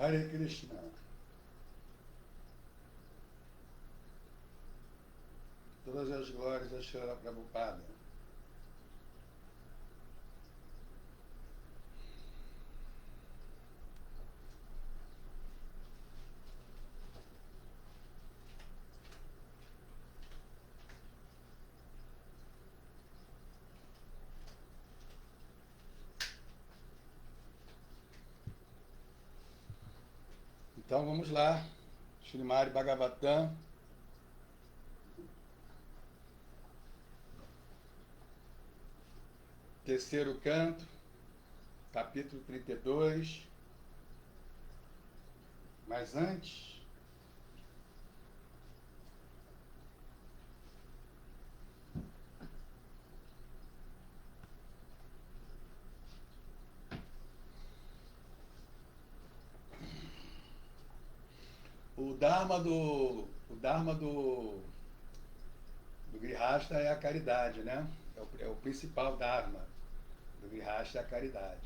Hare Krishna. Todas as glórias a Srila Prabhupada. Então vamos lá, Srimad Bhagavatam, terceiro canto, capítulo 32. Mas antes, o Dharma do Grihasta é a caridade, né? É o principal Dharma do Grihasta é a caridade.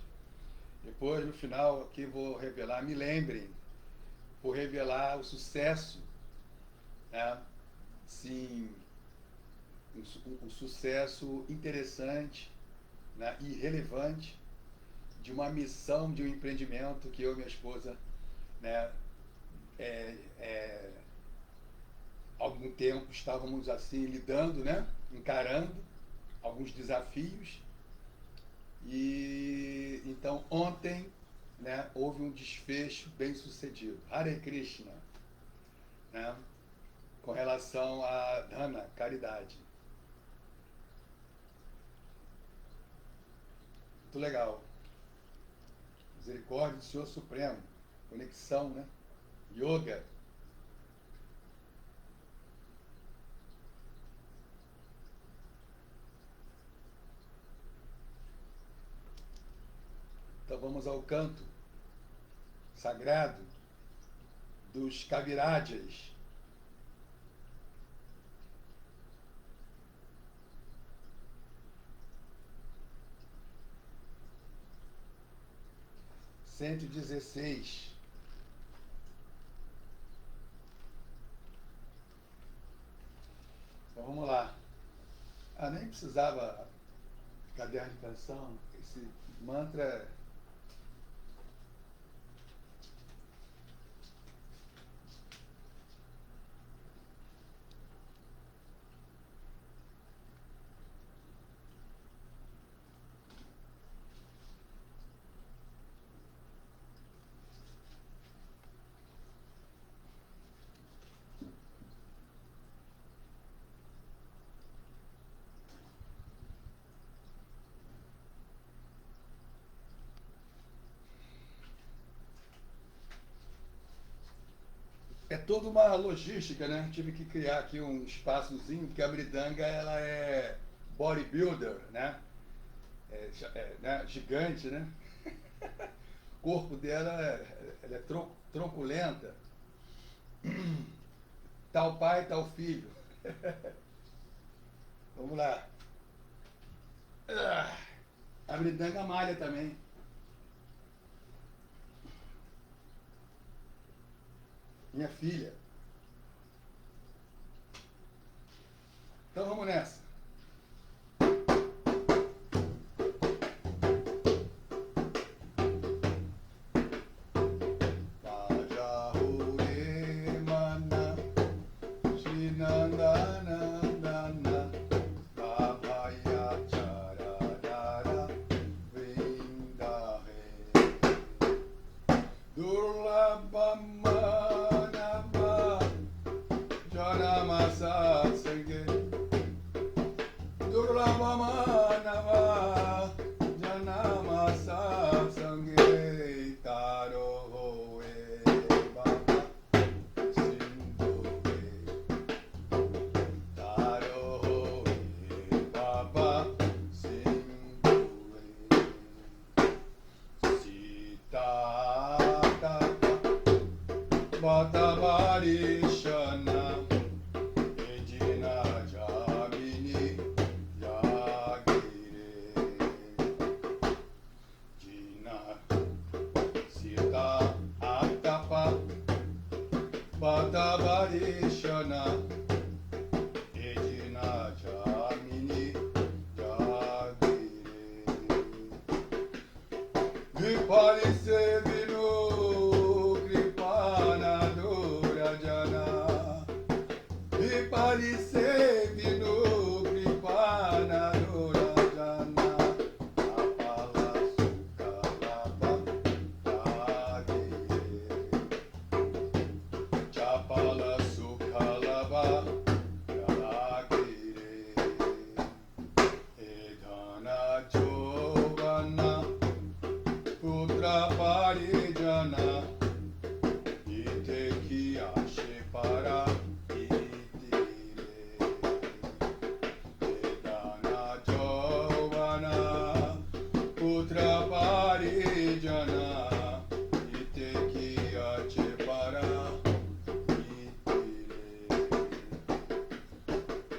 Depois, no final, aqui vou revelar, me lembrem, vou revelar o sucesso, né? Sim, um sucesso interessante, né? E relevante de uma missão, de um empreendimento que eu e minha esposa, né? Há algum tempo estávamos assim lidando, né? Encarando alguns desafios. E então ontem, né, houve um desfecho bem sucedido. Hare Krishna, né, com relação a dana, caridade. Muito legal. Misericórdia do Senhor Supremo. Conexão, né? Yoga. Então vamos ao canto sagrado dos Kavirajas. Cento e 16. Então vamos lá. Nem precisava caderno de canção. Esse mantra é toda uma logística, né? Tive que criar aqui um espaçozinho, porque a Mridanga ela é bodybuilder, né? Né? Gigante, né? O corpo dela ela é tronculenta. Tal pai, tal filho. Vamos lá. A Mridanga malha também. Minha filha. Então vamos nessa. Sita Atta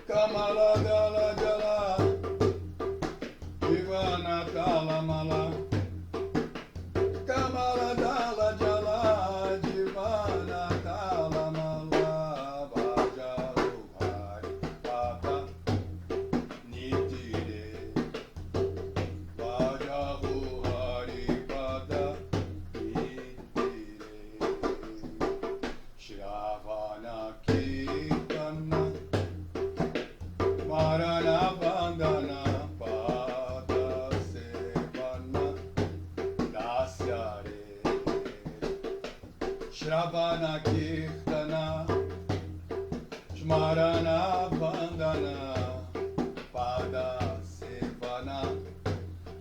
Kamala Dala Jala Ivana Kalamala Kamala Dala Jala Divana Kalamala Vajaru Hari Pata Nitire Vajaru Hari Pata Nitire Shravana Kirtana Marana Bandana Pada Sevana Dasyare Shravana Kirtana Smarana Bandana Pada Sevana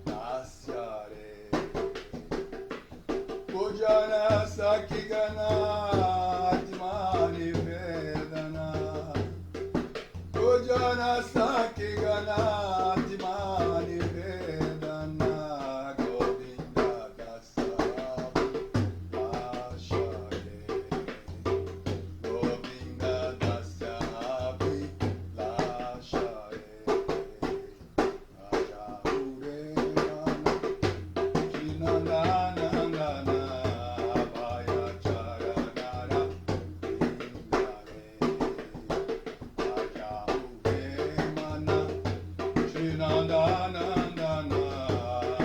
Dasyare Pujana Sakigana Atmani Vedana Pujana Sakigana Atmani Vedana Govinda Dasa Lashare Govinda Dasa Lashare Raja Uremana Srinandanandana Abhaya Charanara Indare Raja Uremana Srinandanandana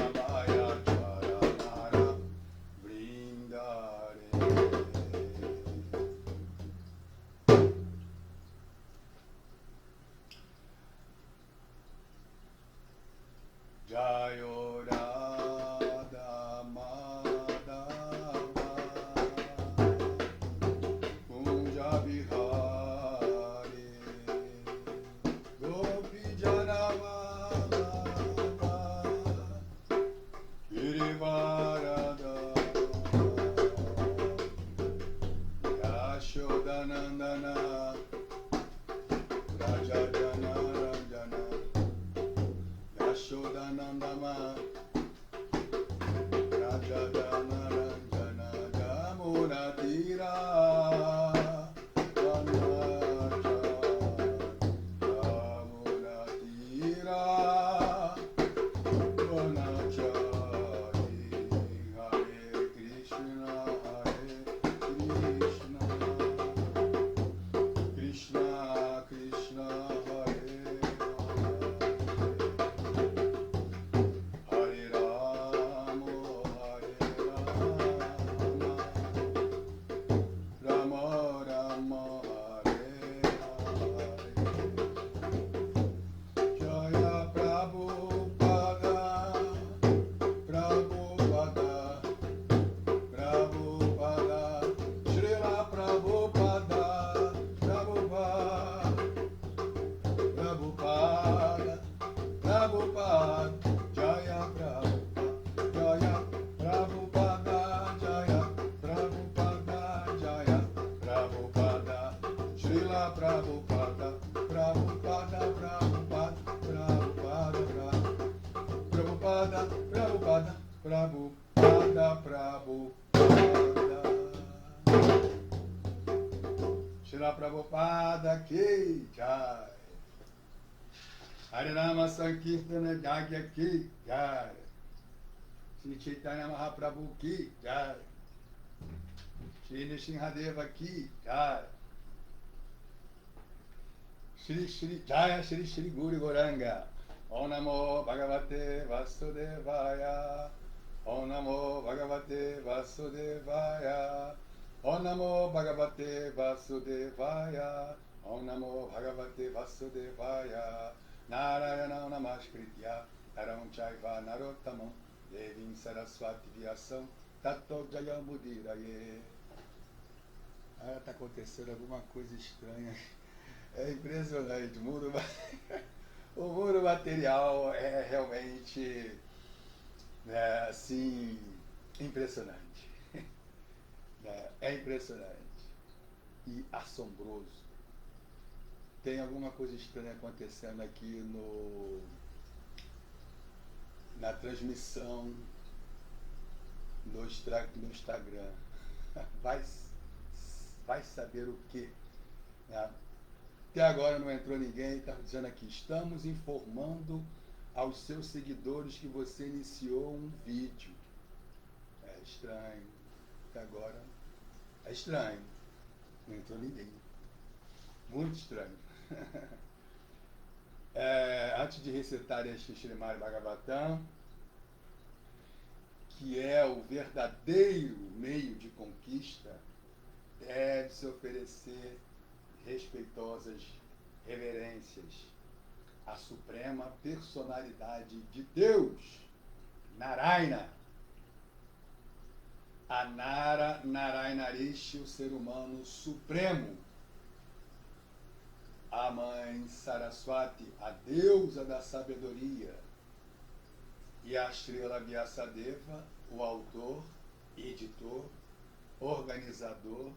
Abhaya Charanara Vrindare Jayo Radha Madhava Kunja Bihari Gopi Janavallabha Girivarada Yashodanandana Raja Jana Ranjana Yashodanandama Raja Jana Ranjana Jamuna Tira Vanacha Jamuna Tira Vanachari Hare Krishna Krishna Krishna Hare Hare Rama Rama Rama Hare Hare Jaya Prabhupada Prabhupada Prabhupada Srila Prabhupada Prabhupada Prabhupada Prabhupada Jaya Prabhupada Jaya Prabhupada Jaya Prabhupada Srila Prabhupada Prabhupada Prabhupada Prabhupada Prabhupada Prabhupada Prabhupada Srila Prabhupada Ki Jai Harinama Sankirtana Jagya Ki Jai Shri Chaitanya Mahaprabhu Ki Jai Shri Nrsimhadeva Ki Jai Shri Jaya Shri Shri Guru Goranga Om Namo Bhagavate Vasudevaya Om Namo Bhagavate Vasudevaya Om Namo Bhagavate Vasudevaya Om Namo Bhagavate Vasudevaya Narayana Namaskritya Taram Chaiva Narottamam Devim Saraswati Vyasam Tato Jayamudiraye. Está acontecendo alguma coisa estranha. É impressionante. O mundo material é realmente assim, impressionante. É impressionante e assombroso. Tem alguma coisa estranha acontecendo aqui na transmissão no Instagram. Vai saber o quê? Né? Até agora não entrou ninguém, está dizendo aqui, estamos informando aos seus seguidores que você iniciou um vídeo. É estranho. Até agora é estranho. Não entrou ninguém. Muito estranho. Antes de recitar este Srimad Bhagavatam, que é o verdadeiro meio de conquista, deve-se oferecer respeitosas reverências à suprema personalidade de Deus, Narayana. A Nara Narayanarishi, o ser humano supremo. A mãe Saraswati, a deusa da sabedoria. E a Srila Vyasadeva, o autor, editor, organizador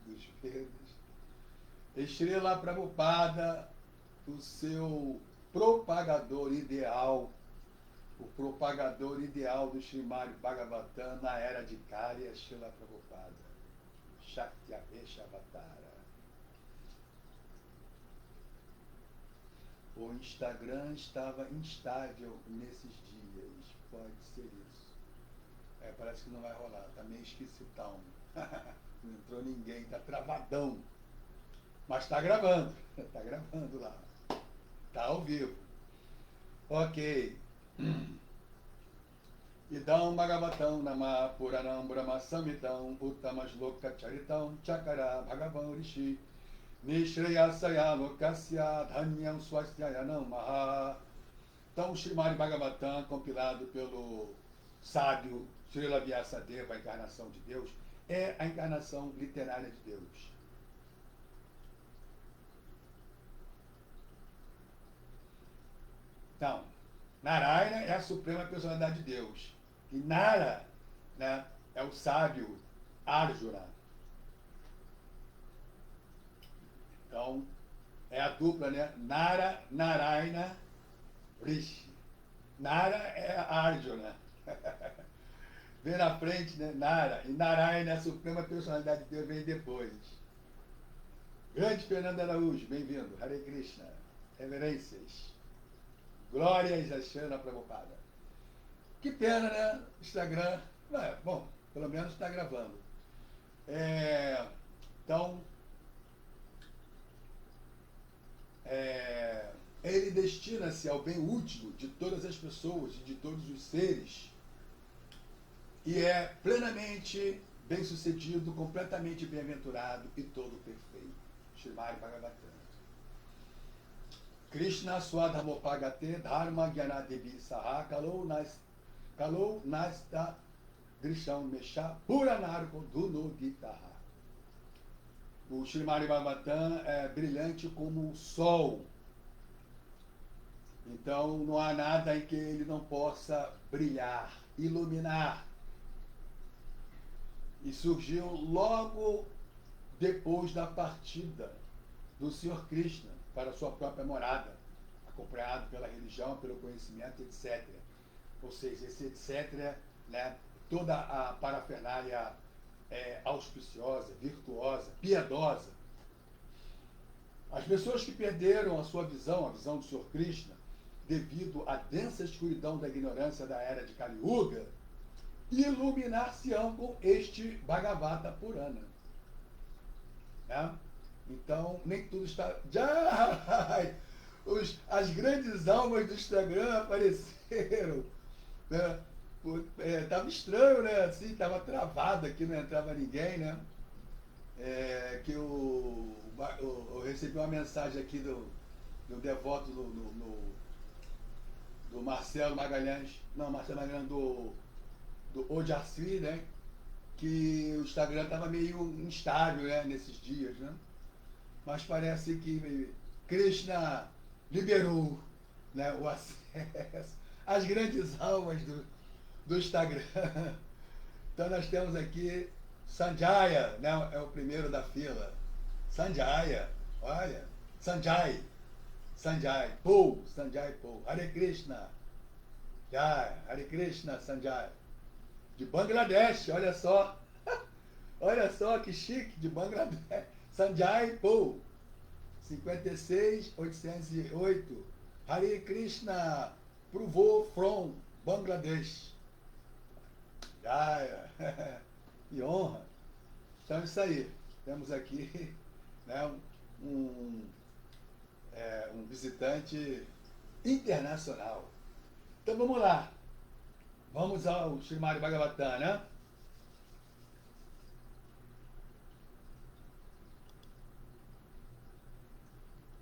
dos Vedas. Srila Prabhupada, o seu propagador ideal, o propagador ideal do Srimad Bhagavatam na era de Kali, é Srila Prabhupada. Shakyavesha Avatara. O Instagram estava instável nesses dias. Pode ser isso. Parece que não vai rolar. Está meio esquisitão. Não entrou ninguém. Está travadão. Mas está gravando. Está gravando lá. Está ao vivo. Ok. Idam Bhagavatam Nama Puranam Brahma Samhitam Uttamas Loka Charitam Chakara Bhagavan Rishi Nishreyasaya Lokasya Dhanyam Swastyayanam Maha. Então, o Srimad Bhagavatam, compilado pelo sábio Srila Vyasadeva, a encarnação de Deus, é a encarnação literária de Deus. Então, Narayana é a suprema personalidade de Deus. E Nara, né, é o sábio Arjuna. Então, é a dupla, né? Nara, Narayana, Rishi. Nara é Arjuna. Vem na frente, né? Nara. E Narayana é a suprema personalidade de Deus, vem depois. Grande Fernando Araújo, bem-vindo. Hare Krishna. Reverências. Glórias a Srila Prabhupada. Que pena, né? Instagram. Bom, pelo menos está gravando. Então, ele destina-se ao bem último de todas as pessoas e de todos os seres e é plenamente bem-sucedido, completamente bem-aventurado e todo perfeito. Srimad Bhagavatam. Krishna Swadharmopagate Dharma Gyanadevi Saha Kalou Nasta Drisham Mesha Puranarko Dunoditaha. O Srimad Bhagavatam é brilhante como o sol. Então, não há nada em que ele não possa brilhar, iluminar. E surgiu logo depois da partida do Senhor Krishna para a sua própria morada, acompanhado pela religião, pelo conhecimento, etc. Ou seja, esse etc., né, toda a parafernália auspiciosa, virtuosa, piedosa. As pessoas que perderam a sua visão, a visão do Senhor Krishna, devido à densa escuridão da ignorância da era de Kali Yuga, iluminar-se-ão com este Bhagavata Purana. Né? Então, nem tudo está... As grandes almas do Instagram apareceram. Né? Tava estranho, né? Assim, tava travado aqui, não entrava ninguém, né? Que eu recebi uma mensagem aqui do devoto do Marcelo Magalhães, não, Marcelo Magalhães do Ojasvi, né? Que o Instagram estava meio instável, né, nesses dias, né? Mas parece que Krishna liberou, né, o acesso às grandes almas do Instagram. Então nós temos aqui Sanjaya, né, é o primeiro da fila. Sanjaya, olha, Sanjay Paul, Hare Krishna, Jai, Hare Krishna, Sanjay. De Bangladesh, olha só que chique, de Bangladesh. Sanjay Paul. 56.808. Hare Krishna, Pruvô from Bangladesh. Jaya. Que honra. Então é isso aí. Temos aqui, né, um, um visitante internacional. Então vamos lá. Vamos ao Srimad Bhagavatam, né?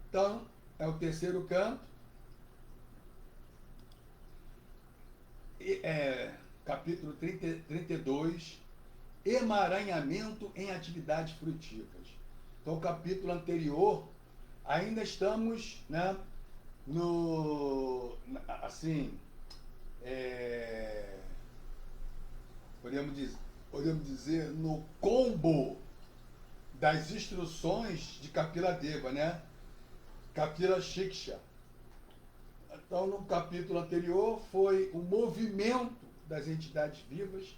Então, é o terceiro canto. Capítulo 32, emaranhamento em atividades frutíferas. Então, o capítulo anterior, ainda estamos, né, assim, podemos dizer, no combo das instruções de Kapila Deva, né? Kapila Shiksha. Então, no capítulo anterior, foi o movimento das entidades vivas,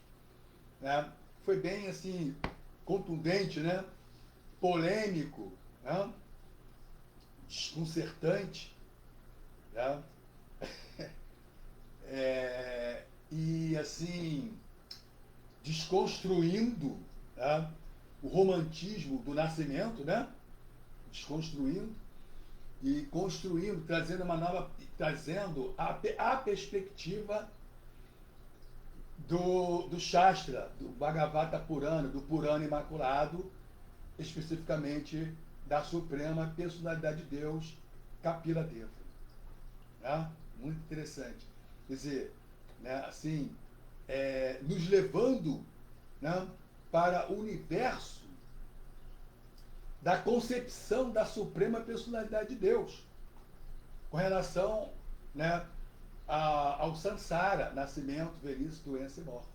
né? Foi bem, assim, contundente, né? Polêmico, né? Desconcertante, né? E, assim, desconstruindo, né, o romantismo do nascimento, né? Desconstruindo e construindo, trazendo a perspectiva do Shastra, do Bhagavata Purana, do Purana Imaculado, especificamente da Suprema Personalidade de Deus, Kapila Deva. Né? Muito interessante. Quer dizer, né, assim, nos levando, né, para o universo da concepção da Suprema Personalidade de Deus, com relação, né, ao samsara, nascimento, velhice, doença e morte.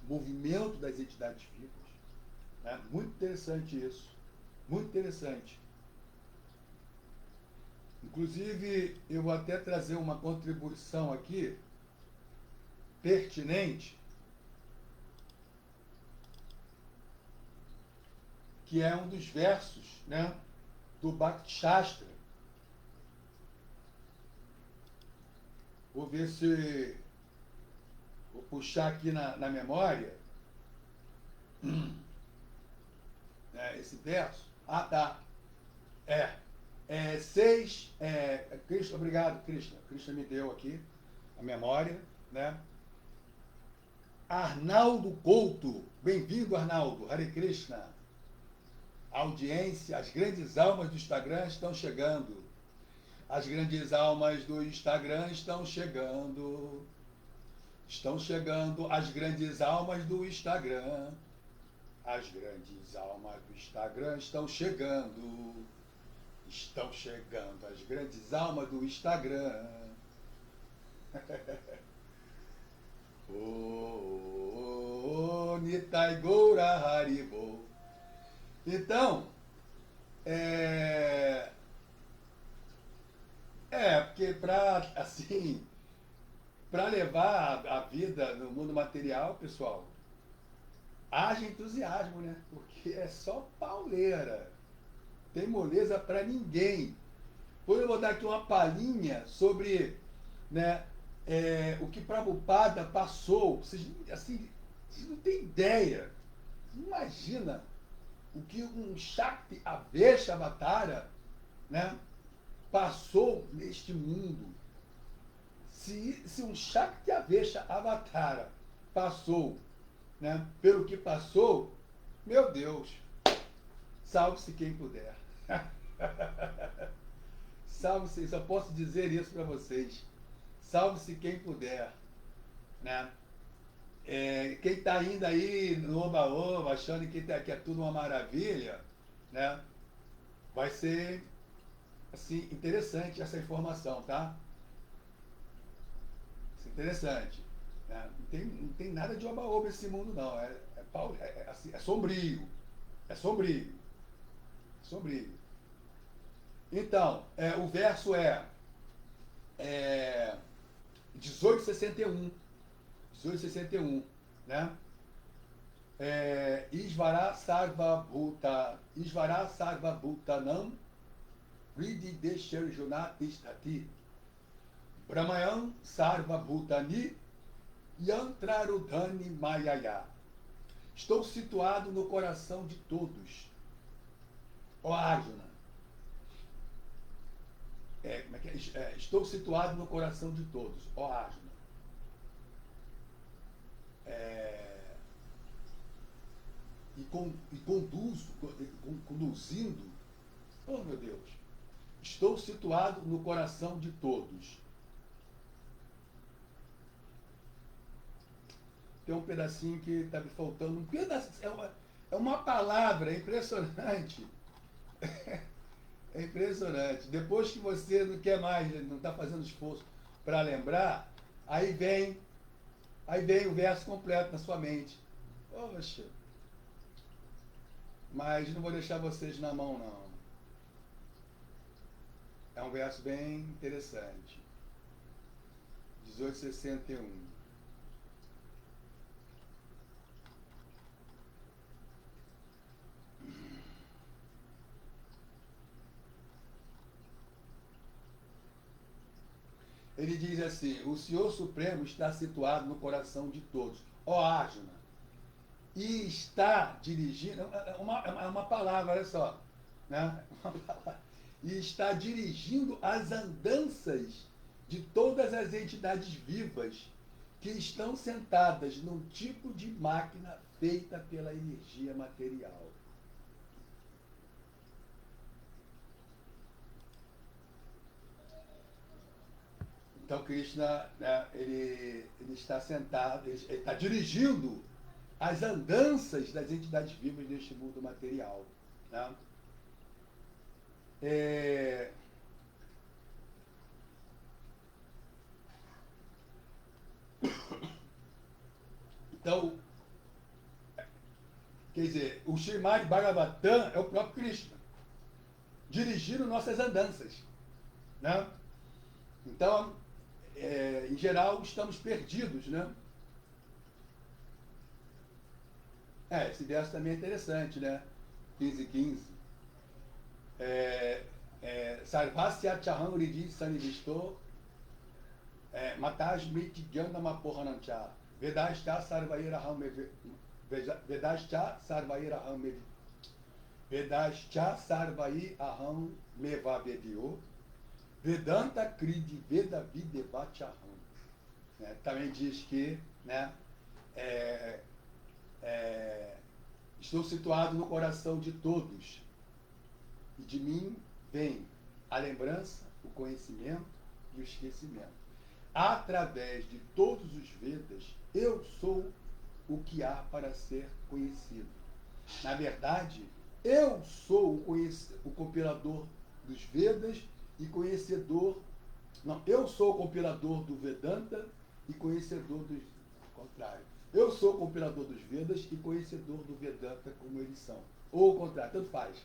Movimento das entidades vivas. Né? Muito interessante isso. Muito interessante. Inclusive, eu vou até trazer uma contribuição aqui, pertinente, que é um dos versos, né, do Bhakti Shastra. Vou ver se... Vou puxar aqui na memória esse verso. Ah, tá. Krishna, obrigado, Krishna. Krishna me deu aqui a memória, né? Arnaldo Couto. Bem-vindo, Arnaldo. Hare Krishna. A audiência, as grandes almas do Instagram estão chegando. As grandes almas do Instagram estão chegando. Estão chegando as grandes almas do Instagram. As grandes almas do Instagram estão chegando. Estão chegando as grandes almas do Instagram. Nitai Goura Haribo. Então, porque para levar a vida no mundo material, pessoal, haja entusiasmo, né? Porque é só pauleira. Tem moleza para ninguém. Hoje eu vou dar aqui uma palhinha sobre, né, o que Prabhupada passou. Vocês não têm ideia. Imagina o que um Shakti Avesha Avatara, né, passou neste mundo. Se um Shakti Avesha Avatara passou, né, pelo que passou, meu Deus, salve-se quem puder. Salve-se, só posso dizer isso para vocês. Salve-se quem puder, né? Quem está ainda aí no oba-oba, achando que é tudo uma maravilha, né? Vai ser, assim, interessante essa informação, tá? Isso é interessante. Né? Não tem nada de oba-oba nesse mundo, não. É sombrio. É sombrio. É sombrio. Então, o verso é 1861. 1861, né? Isvara Sarva Bhutanam Gridi Desharjuna Tishtati Brahmayam Sarva Bhutani Yantrarudhani Mayaya. Estou situado no coração de todos. Ó Arjuna. Estou situado no coração de todos. Ó Arjuna. Conduzindo. Oh meu Deus. Estou situado no coração de todos. Tem um pedacinho que está me faltando. Um pedaço, é uma palavra, é impressionante. É impressionante. Depois que você não quer mais, não está fazendo esforço para lembrar, aí vem o verso completo na sua mente. Poxa. Mas não vou deixar vocês na mão, não. É um verso bem interessante. 1861. Ele diz assim: o Senhor Supremo está situado no coração de todos. Ó Arjuna. E está dirigindo. É uma palavra, olha só. Né? Uma palavra. E está dirigindo as andanças de todas as entidades vivas que estão sentadas num tipo de máquina feita pela energia material. Então Krishna, né, ele está sentado, ele está dirigindo as andanças das entidades vivas deste mundo material. Né? Então, quer dizer, o Srimad Bhagavatam é o próprio Krishna, dirigindo nossas andanças. Né? Então, em geral, estamos perdidos, né? Esse verso também é interessante, né? 15:15. Sarvasya Chaham Ridi Sanivisto Matasmiti Gyanamapohanancha Vedashcha Sarvairaham Vedashcha Sarvairaham Vedashcha Sarvairaham Mevavedio Vedanta Kridi Veda Videvachaham. Também diz que, né, estou situado no coração de todos e de mim vem a lembrança, o conhecimento e o esquecimento. Através de todos os Vedas, eu sou o que há para ser conhecido. Na verdade, eu sou o compilador dos Vedas e conhecedor. Não, eu sou o compilador do Vedanta e conhecedor dos. Contrário. Eu sou o compilador dos Vedas e conhecedor do Vedanta como eles são. Ou o contrário, tanto faz.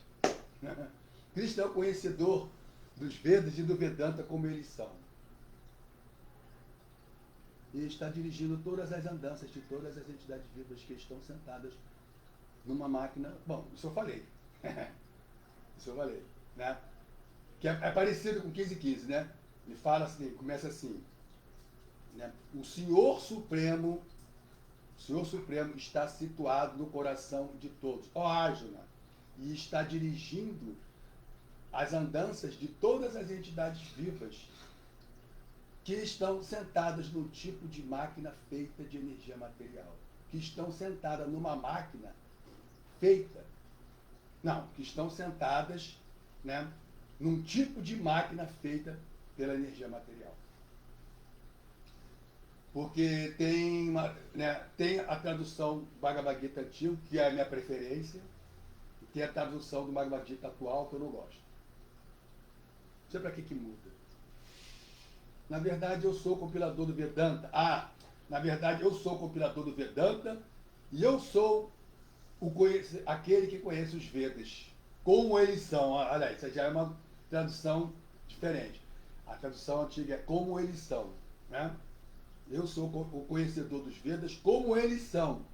Krishna é o conhecedor dos Vedas e do Vedanta como eles são. E está dirigindo todas as andanças de todas as entidades vivas que estão sentadas numa máquina. Bom, isso eu falei. Isso eu falei. Né? Que é parecido com 15:15, né? Ele fala assim, começa assim. Né? O Senhor Supremo está situado no coração de todos. Ó Arjuna, e está dirigindo as andanças de todas as entidades vivas que estão sentadas num tipo de máquina feita de energia material. Que estão sentadas numa máquina feita. Não, que estão sentadas, né, num tipo de máquina feita pela energia material. Porque tem a tradução Bhagavad Gita antigo, que é a minha preferência, e tem a tradução do Bhagavad Gita atual, que eu não gosto. Não sei para que muda. Na verdade, eu sou o compilador do Vedanta. Na verdade, eu sou o compilador do Vedanta e eu sou aquele que conhece os Vedas, como eles são. Olha, isso já é uma tradução diferente. A tradução antiga é como eles são. Né? Eu sou o conhecedor dos Vedas como eles são.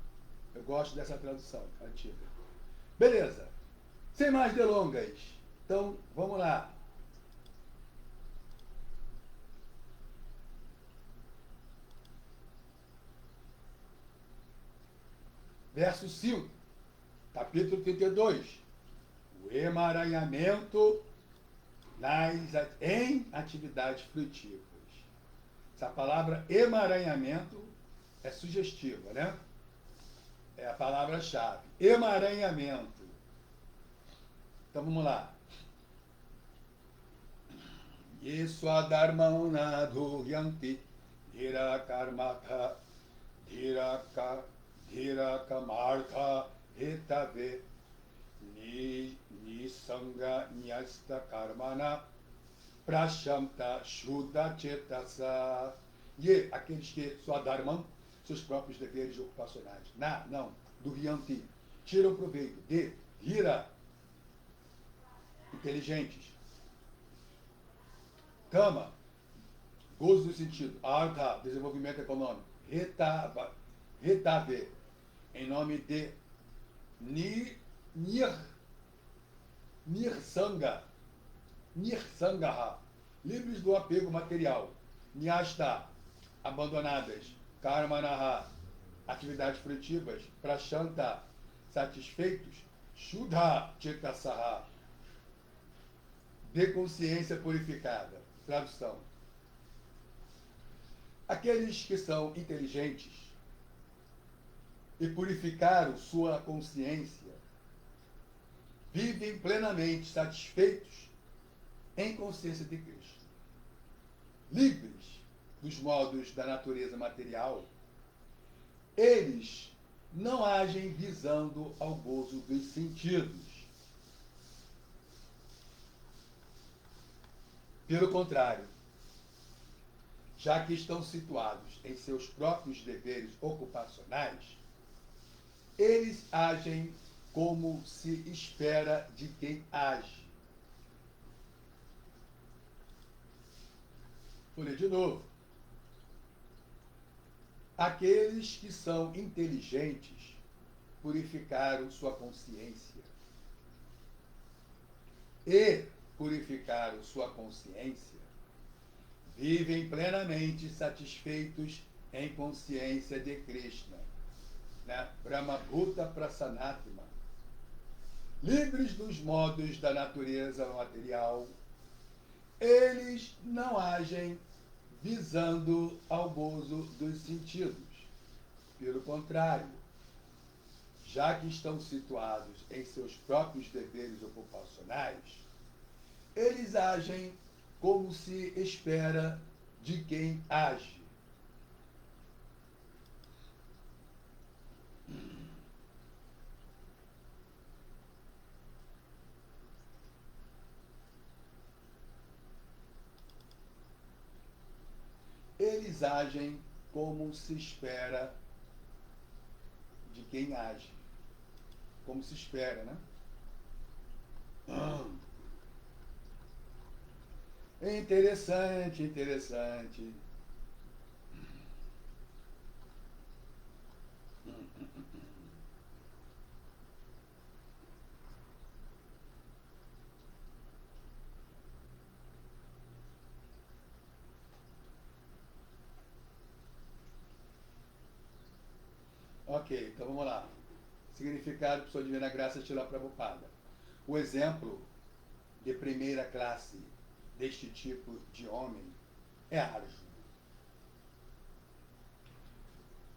Eu gosto dessa tradução antiga. Beleza. Sem mais delongas. Então, vamos lá. Verso 5, capítulo 32. O emaranhamento em atividades frutíferas. Essa palavra emaranhamento é sugestiva, né? É a palavra-chave. Emaranhamento. Então vamos lá. Yeswadharmana dhuryanti dhirakarmatha dhirakamartha hetave nisanga nyasta karmana prashamta shuddha chetasa. E aqueles que swadharman, seus próprios deveres ocupacionais. Não, dhuryanti, tiram proveito de hira, inteligentes. Kama, gozo do sentido. Artha, desenvolvimento econômico. Retave, em nome de Nirsangaha, livres do apego material. Nyasta, abandonadas. Karmanaha, atividades frutivas. Prashanta, satisfeitos. Shuddha Chetasaha, de consciência purificada. Tradução. Aqueles que são inteligentes e purificaram sua consciência vivem plenamente satisfeitos em consciência de Cristo. Livres dos modos da natureza material, eles não agem visando ao gozo dos sentidos. Pelo contrário, já que estão situados em seus próprios deveres ocupacionais, eles agem como se espera de quem age. Vou ler de novo. Aqueles que são inteligentes purificaram sua consciência e purificaram sua consciência, vivem plenamente satisfeitos em consciência de Krishna, né? Brahmabhuta Prasanatma, livres dos modos da natureza material, eles não agem visando ao gozo dos sentidos. Pelo contrário, já que estão situados em seus próprios deveres ocupacionais, eles agem como se espera de quem age. Eles agem como se espera de quem age. Como se espera, né? Interessante, interessante. Ok, então vamos lá. Significado de sua divina graça Srila Prabhupada. O exemplo de primeira classe deste tipo de homem é Arjuna.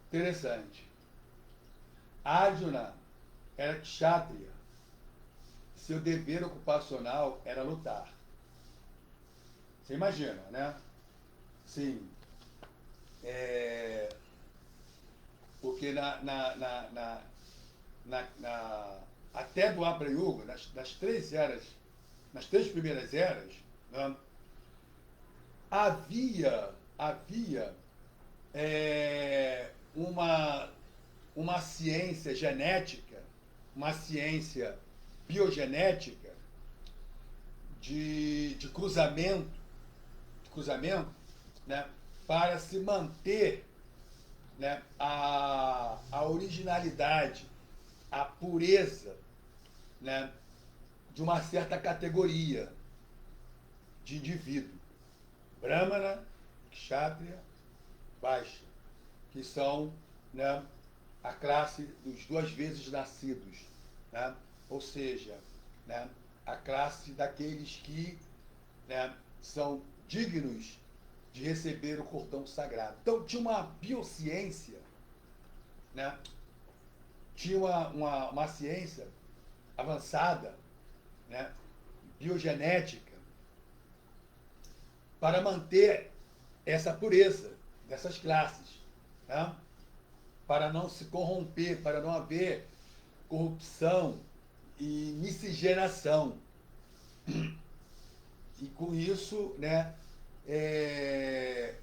Interessante. Arjuna era kshatriya. Seu dever ocupacional era lutar. Você imagina, né? Sim. Porque até do Abra Yuga, nas três eras, nas três primeiras eras, né, havia uma ciência genética, uma ciência biogenética de cruzamento, né, para se manter, né, a originalidade, a pureza, né, de uma certa categoria de indivíduo. Brahmana, Kshatriya, Vaishya, que são, né, a classe dos duas vezes nascidos, né? Ou seja, né, a classe daqueles que, né, são dignos de receber o cordão sagrado. Então, tinha uma biociência, né? Tinha uma ciência avançada, né, biogenética, para manter essa pureza dessas classes, né? Para não se corromper, para não haver corrupção e miscigenação. E com isso, né, é,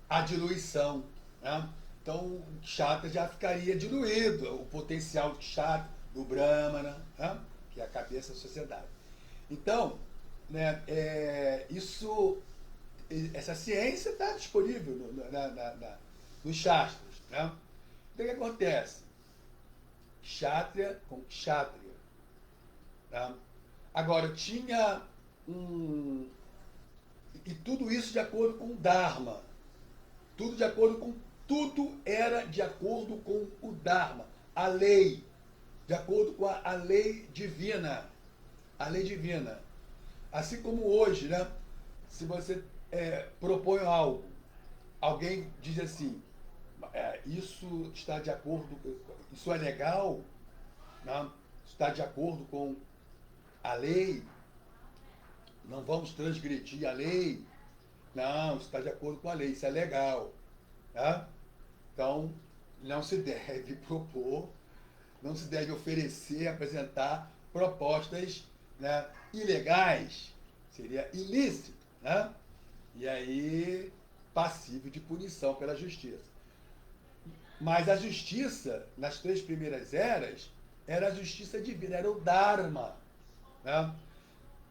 a diluição. Né? Então, o Kshatriya já ficaria diluído, o potencial do Kshatriya, do Brahmana, né? Que é a cabeça da sociedade. Então, né, essa ciência está disponível nos Shastras. Né? Então, o que acontece? Kshatriya com Kshatriya. Né? Agora, tinha um. E tudo isso de acordo com o Dharma. Tudo era de acordo com o Dharma, a lei, de acordo com a lei divina. A lei divina. Assim como hoje, né? Se você propõe algo, alguém diz assim, isso está de acordo, isso é legal, né? Está de acordo com a lei, não vamos transgredir a lei, não, isso está de acordo com a lei, isso é legal. Tá? Então, não se deve propor, não se deve oferecer, apresentar propostas, né, ilegais, seria ilícito, né? E aí passível de punição pela justiça. Mas a justiça, nas 3 primeiras eras, era a justiça divina, era o Dharma. Né?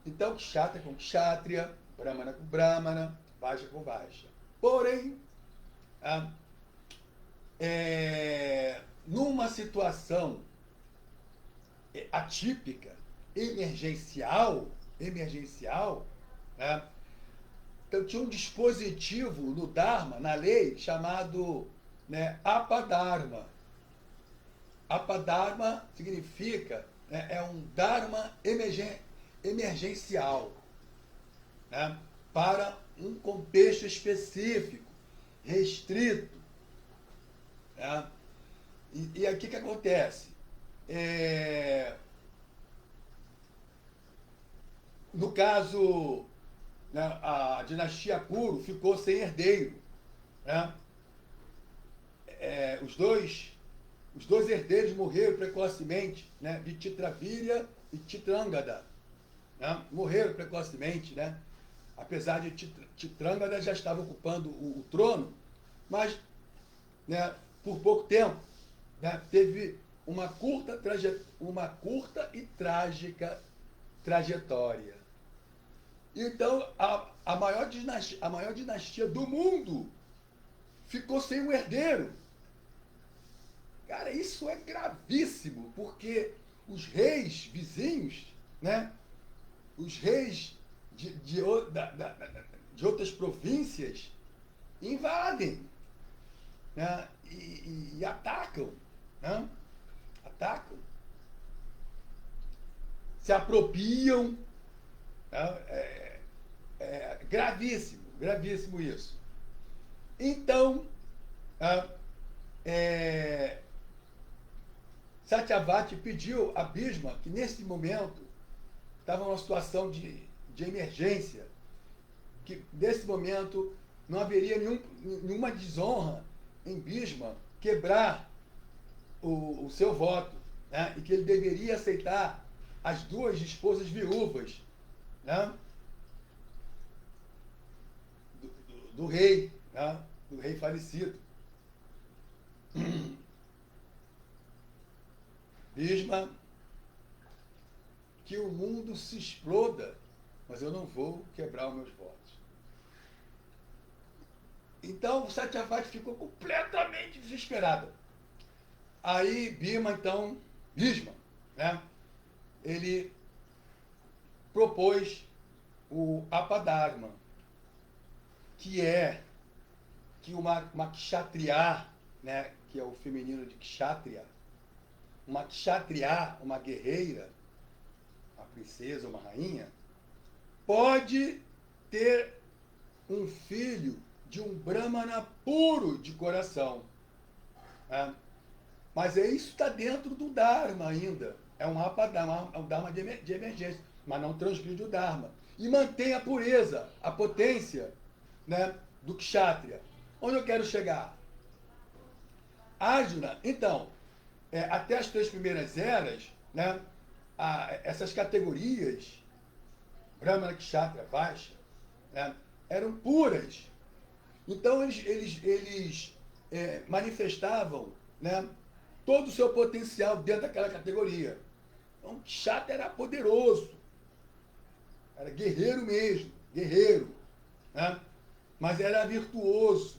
Então, Kshatriya com Kshatriya, Brahmana com Brahmana, Vaishya com Vaishya. Porém, numa situação atípica, emergencial, né? Então tinha um dispositivo no Dharma, na lei, chamado, né, Apadharma. Apadharma significa, né, é um Dharma emergencial, né, para um contexto específico, restrito. Né? E aqui o que acontece? No caso, né, a dinastia Kuru ficou sem herdeiro. Né? Os dois herdeiros morreram precocemente, né? Vichitravirya e Chitrangada. Né? Morreram precocemente, né? Apesar de Chitrangada já estava ocupando o trono, mas, né, por pouco tempo, né, teve uma curta e trágica trajetória. Então, a maior dinastia do mundo ficou sem um herdeiro. Cara, isso é gravíssimo, porque os reis vizinhos, né, os reis de outras províncias invadem, né, e atacam, né, se apropriam. Gravíssimo isso. Então, Satyavati pediu a Bhishma, que nesse momento estava numa situação de emergência, que nesse momento não haveria nenhuma desonra em Bhishma quebrar o seu voto, né? E que ele deveria aceitar as 2 esposas viúvas, né? do rei, né? Do rei falecido. Bhishma, que o mundo se exploda, mas eu não vou quebrar os meus votos. Então, Satyavati ficou completamente desesperado. Aí, Bhishma, né, ele propôs o Apadharma, que é que uma kshatriya, né, que é o feminino de kshatriya. Uma kshatriya, uma guerreira, uma princesa, uma rainha, pode ter um filho de um brahmana puro de coração. Né? Mas isso está dentro do Dharma ainda. É um apadama, é um Dharma de emergência, mas não transgride o Dharma. E mantém a pureza, a potência, né, do kshatriya. Onde eu quero chegar? Arjuna, então, até as 3 primeiras eras, né, essas categorias, Brahmana, Kshatriya, Vaishya, né, eram puras. Então eles manifestavam, né, todo o seu potencial dentro daquela categoria. Então, Kshatriya era poderoso, era guerreiro mesmo, guerreiro, né, mas era virtuoso.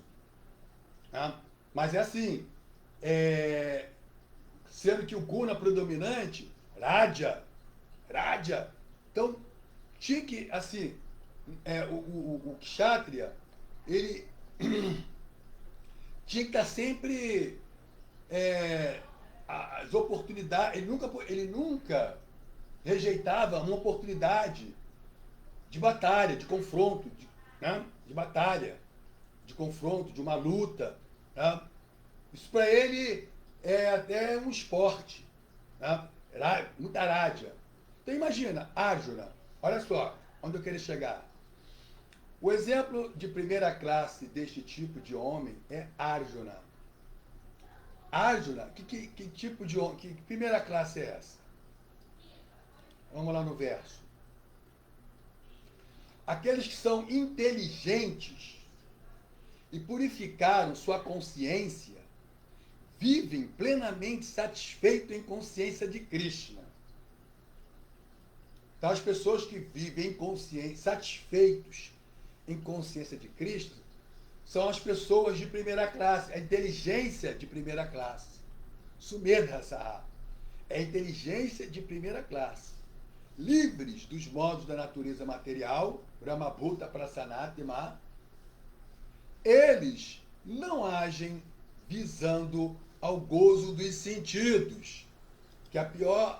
Né, mas é assim, sendo que o guna predominante, Raja. Então, tinha que, assim, o Kshatriya, ele tinha que estar sempre as oportunidades, ele nunca rejeitava uma oportunidade de batalha, de confronto, né? De batalha, de confronto, de uma luta. Né? Isso para ele é até um esporte. Né? Muita rádia. Então imagina, Arjuna, olha só onde eu queria chegar. O exemplo de primeira classe deste tipo de homem é Arjuna. Arjuna, que tipo de homem, que primeira classe é essa? Vamos lá no verso. Aqueles que são inteligentes e purificaram sua consciência vivem plenamente satisfeitos em consciência de Krishna. Então, as pessoas que vivem satisfeitos em consciência de Cristo são as pessoas de primeira classe, a inteligência de primeira classe. Sumedha Saha. É a inteligência de primeira classe. Livres dos modos da natureza material, Brahmabhuta Prasanatma, eles não agem visando ao gozo dos sentidos, que a pior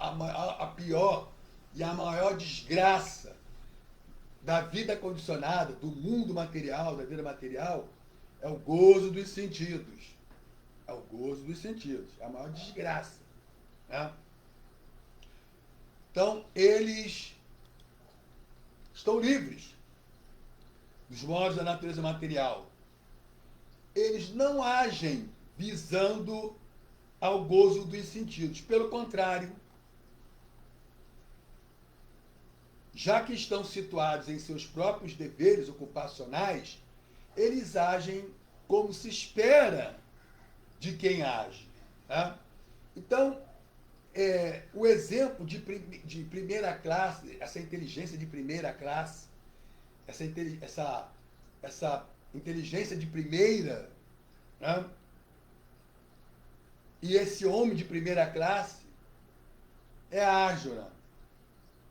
e a maior desgraça da vida condicionada, do mundo material, da vida material, é o gozo dos sentidos. É o gozo dos sentidos, é a maior desgraça. Né? Então, eles estão livres dos modos da natureza material. Eles não agem visando ao gozo dos sentidos. Pelo contrário, já que estão situados em seus próprios deveres ocupacionais, eles agem como se espera de quem age. Tá? Então, o exemplo de primeira classe, essa inteligência de primeira classe, essa inteligência de primeira, né? E esse homem de primeira classe é Arjuna.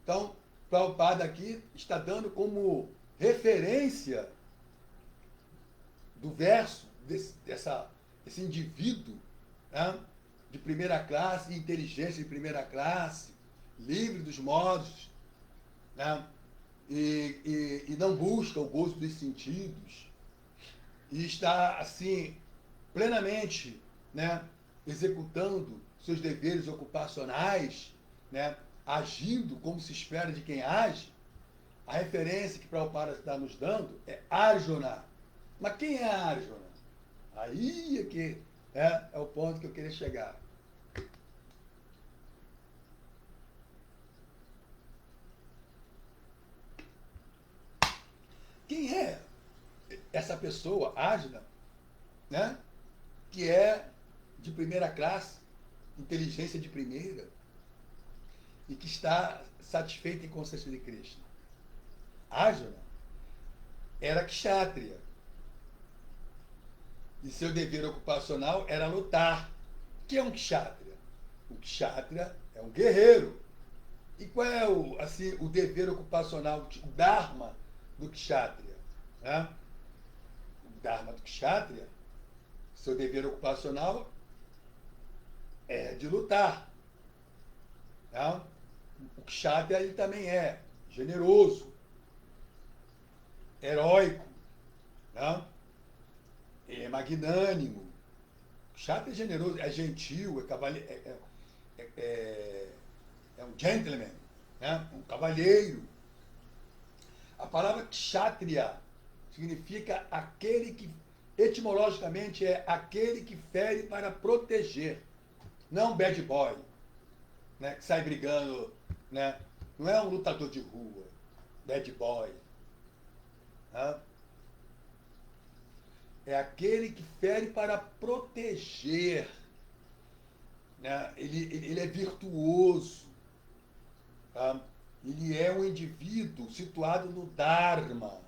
Então, Prabhupada aqui está dando como referência do verso desse indivíduo, né? De primeira classe, inteligência de primeira classe, livre dos modos, né? E não busca o gozo dos sentidos, e está, assim, plenamente, né, executando seus deveres ocupacionais, né, agindo como se espera de quem age. A referência que Prabhupada está nos dando é Arjuna. Mas quem é Arjuna? Aí é que é o ponto que eu queria chegar. Quem é essa pessoa, Arjuna, né, que é de primeira classe, inteligência de primeira, e que está satisfeito em consciência de Krishna? Arjuna era kshatriya. E seu dever ocupacional era lutar. O que é um kshatriya? O kshatriya é um guerreiro. E qual é o dever ocupacional, o dharma do kshatriya? Né? O dharma do kshatriya, seu dever ocupacional é de lutar. Né? O kshatriya ele também é generoso, heróico, né? Ele é magnânimo. O kshatriya é generoso, é gentil, é um gentleman, né? Um cavalheiro. A palavra kshatriya significa aquele que, etimologicamente, é aquele que fere para proteger. Não um bad boy, né? Que sai brigando, né? Não é um lutador de rua, bad boy. Né? É aquele que fere para proteger. Né? Ele é virtuoso. Tá? Ele é um indivíduo situado no Dharma.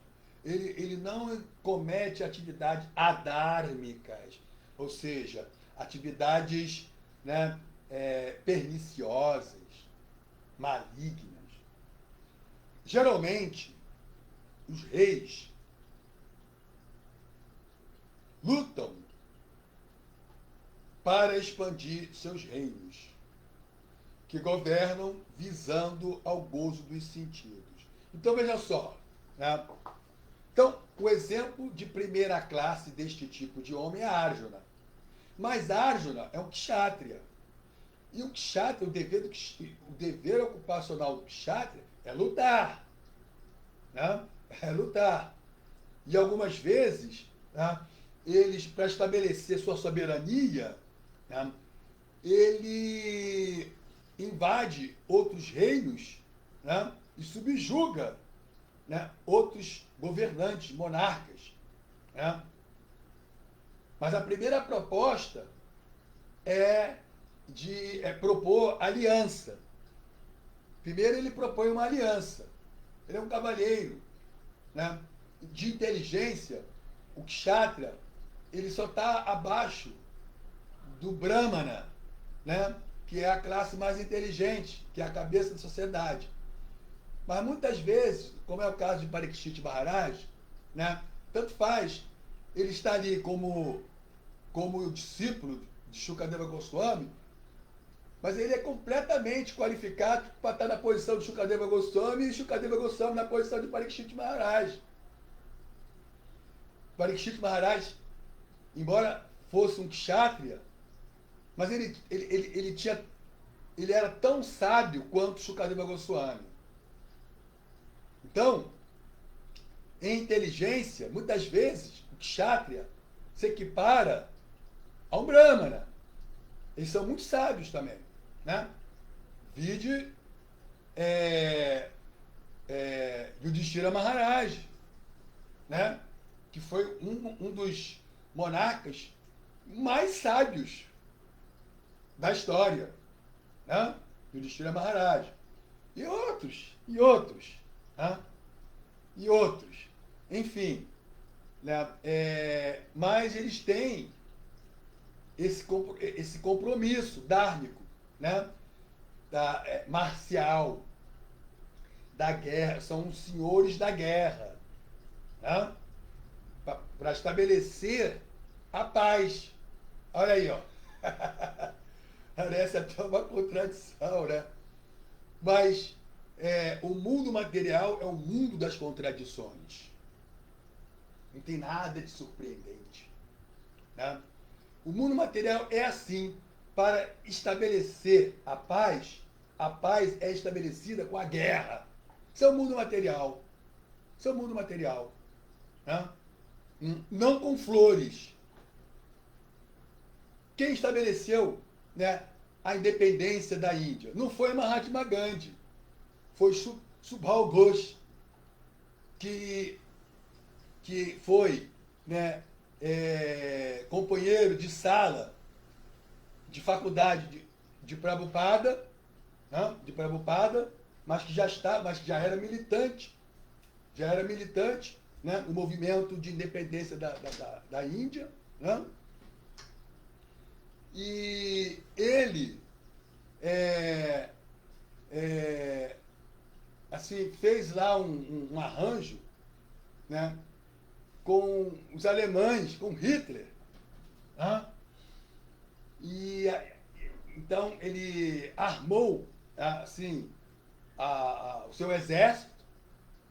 Ele não comete atividades adármicas, ou seja, atividades, né, perniciosas, malignas. Geralmente, os reis lutam para expandir seus reinos, que governam visando ao gozo dos sentidos. Então, veja só. Né? Então, o exemplo de primeira classe deste tipo de homem é Arjuna. Mas Arjuna é um kshatriya. E o kshatriya, o dever ocupacional do kshatriya é lutar. Né? É lutar. E algumas vezes, né, eles, para estabelecer sua soberania, né, ele invade outros reinos, né, e subjuga, né, outros governantes, monarcas. Né? Mas a primeira proposta é propor aliança. Primeiro ele propõe uma aliança. Ele é um cavalheiro. Né? De inteligência, o kshatriya, ele só está abaixo do brahmana, né? Que é a classe mais inteligente, que é a cabeça da sociedade. Mas muitas vezes, como é o caso de Parikshit Maharaj, né? Tanto faz, ele está ali como o discípulo de Shukadeva Goswami, mas ele é completamente qualificado para estar na posição de Shukadeva Goswami e Shukadeva Goswami na posição de Parikshit Maharaj. Parikshit Maharaj, embora fosse um kshatriya, mas ele era tão sábio quanto Shukadeva Goswami. Então, em inteligência, muitas vezes, o kshatriya se equipara a um brahmana. Eles são muito sábios também. Né? Vide Yudhishthira Maharaj, né? Que foi um dos monarcas mais sábios da história. Né? Yudhishthira Maharaj. E outros, e outros. Né? E outros. Enfim. Né? Mas eles têm esse compromisso dármico, né? Marcial, da guerra, são os senhores da guerra, né? Para estabelecer a paz. Olha aí, ó. Parece até uma contradição, né? Mas o mundo material é o mundo das contradições. Não tem nada de surpreendente. Né? O mundo material é assim. Para estabelecer a paz é estabelecida com a guerra. Isso é o mundo material. Isso é o mundo material. Né? Não com flores. Quem estabeleceu, né, a independência da Índia? Não foi Mahatma Gandhi. Foi Subhal Ghosh, que foi, né, companheiro de sala de faculdade de Prabhupada, né, mas que já era militante, né, no movimento de independência da Índia, né? E ele assim, fez lá um arranjo, né, com os alemães, com Hitler. Né? E Então, ele armou, assim, o seu exército,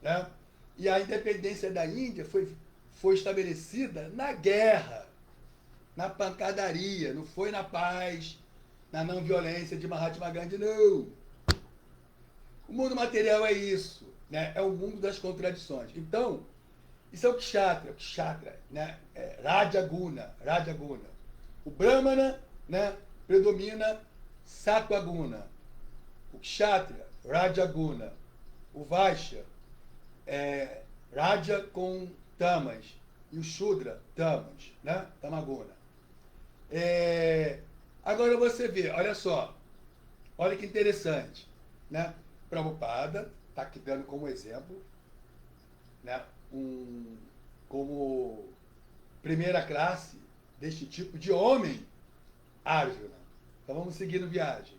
né? E a independência da Índia foi estabelecida na guerra, na pancadaria, não foi na paz, na não violência de Mahatma Gandhi, não. O mundo material é isso, né? É o mundo das contradições. Então, isso é o kshatriya, né? É Rajaguna. O Brahmana, né, predomina Sattva-guna. O kshatriya, Rajaguna. O Vaishya, Raja com tamas. E o Shudra, tamas, né? Tamaguna. Agora você vê, olha só, olha que interessante, né? Prabhupada está aqui dando como exemplo, né? Como primeira classe deste tipo de homem, Arjuna. Então vamos seguir no viagem.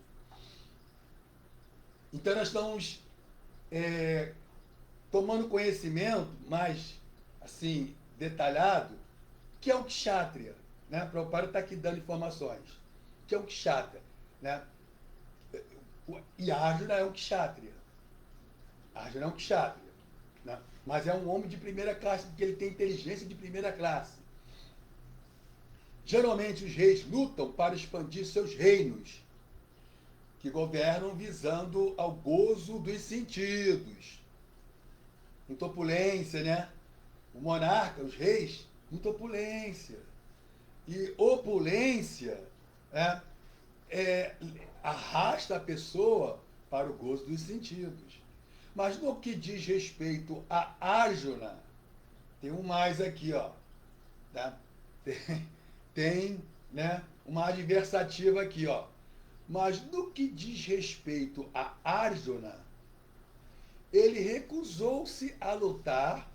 Então nós estamos tomando conhecimento mais assim detalhado que é o kshatriya, né? Prabhupada está aqui dando informações. Que é o kshatriya, né? E Arjuna é um kshatriya. Arjuna é um kshatriya, né? Mas é um homem de primeira classe, porque ele tem inteligência de primeira classe. Geralmente os reis lutam para expandir seus reinos, que governam visando ao gozo dos sentidos. Muita opulência, né? O monarca, os reis, muita opulência. E opulência arrasta a pessoa para o gozo dos sentidos. Mas no que diz respeito a Arjuna, tem um mais aqui, ó. Tá? Tem, né, uma adversativa aqui, ó. Mas no que diz respeito a Arjuna, ele recusou-se a lutar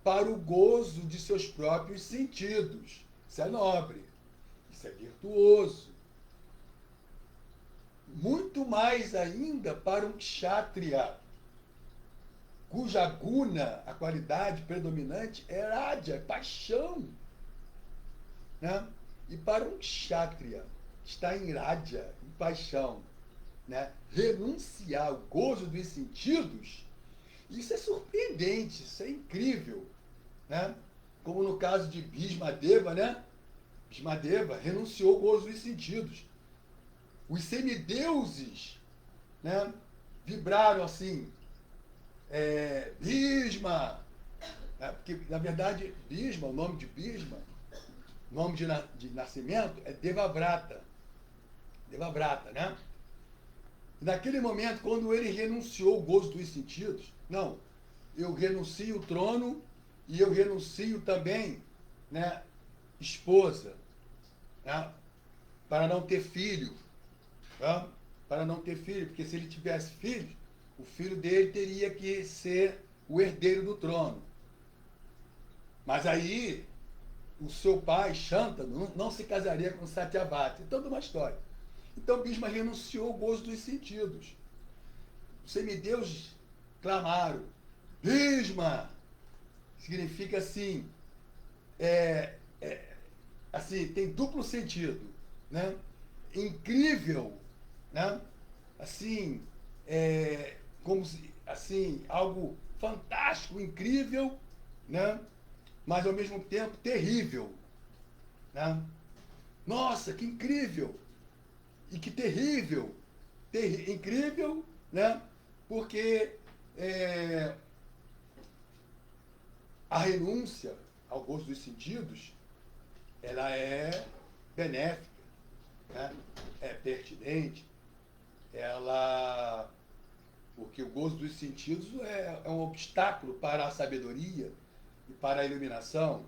para o gozo de seus próprios sentidos. Isso é nobre, isso é virtuoso. Muito mais ainda para um kshatriya, cuja guna, a qualidade predominante, é raja, é paixão. Né? E para um kshatriya, está em raja, em paixão, né? Renunciar ao gozo dos sentidos, isso é surpreendente, isso é incrível. Né? Como no caso de Bhismadeva, né? Bhismadeva renunciou ao gozo dos sentidos. Os semideuses, né, vibraram assim, Bhisma, né? Porque, na verdade, Bhisma, o nome de Bhisma, nome de nascimento é Devavrata. Devavrata, né? E naquele momento, quando ele renunciou ao gozo dos sentidos, não, eu renuncio o trono e eu renuncio também, né, esposa, né, para não ter filho. Né? Para não ter filho, porque se ele tivesse filho, o filho dele teria que ser o herdeiro do trono. Mas aí, o seu pai, Shantanu, não se casaria com Satyavati. Toda uma história. Então, Bhisma renunciou ao gozo dos sentidos. Os semideuses clamaram, Bhisma! Significa assim, assim, tem duplo sentido, né? Incrível, né? Assim, como se, assim, algo fantástico, incrível, né? Mas ao mesmo tempo terrível, né? Nossa, que incrível! E que terrível! Incrível, né? Porque a renúncia ao gozo dos sentidos, ela é benéfica, né? É pertinente, porque o gozo dos sentidos é um obstáculo para a sabedoria e para a iluminação,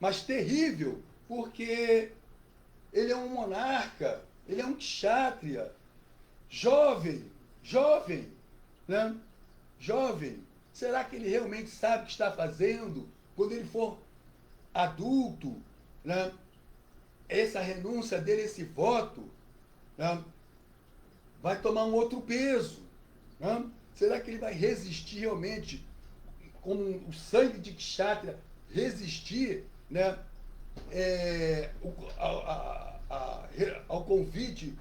mas terrível, porque ele é um monarca, ele é um kshatriya, jovem, né? Jovem. Será que ele realmente sabe o que está fazendo? Quando ele for adulto, né? Essa renúncia dele, esse voto, né, vai tomar um outro peso. Né? Será que ele vai resistir realmente, como o sangue de kshatriya, resistir, né, ao convite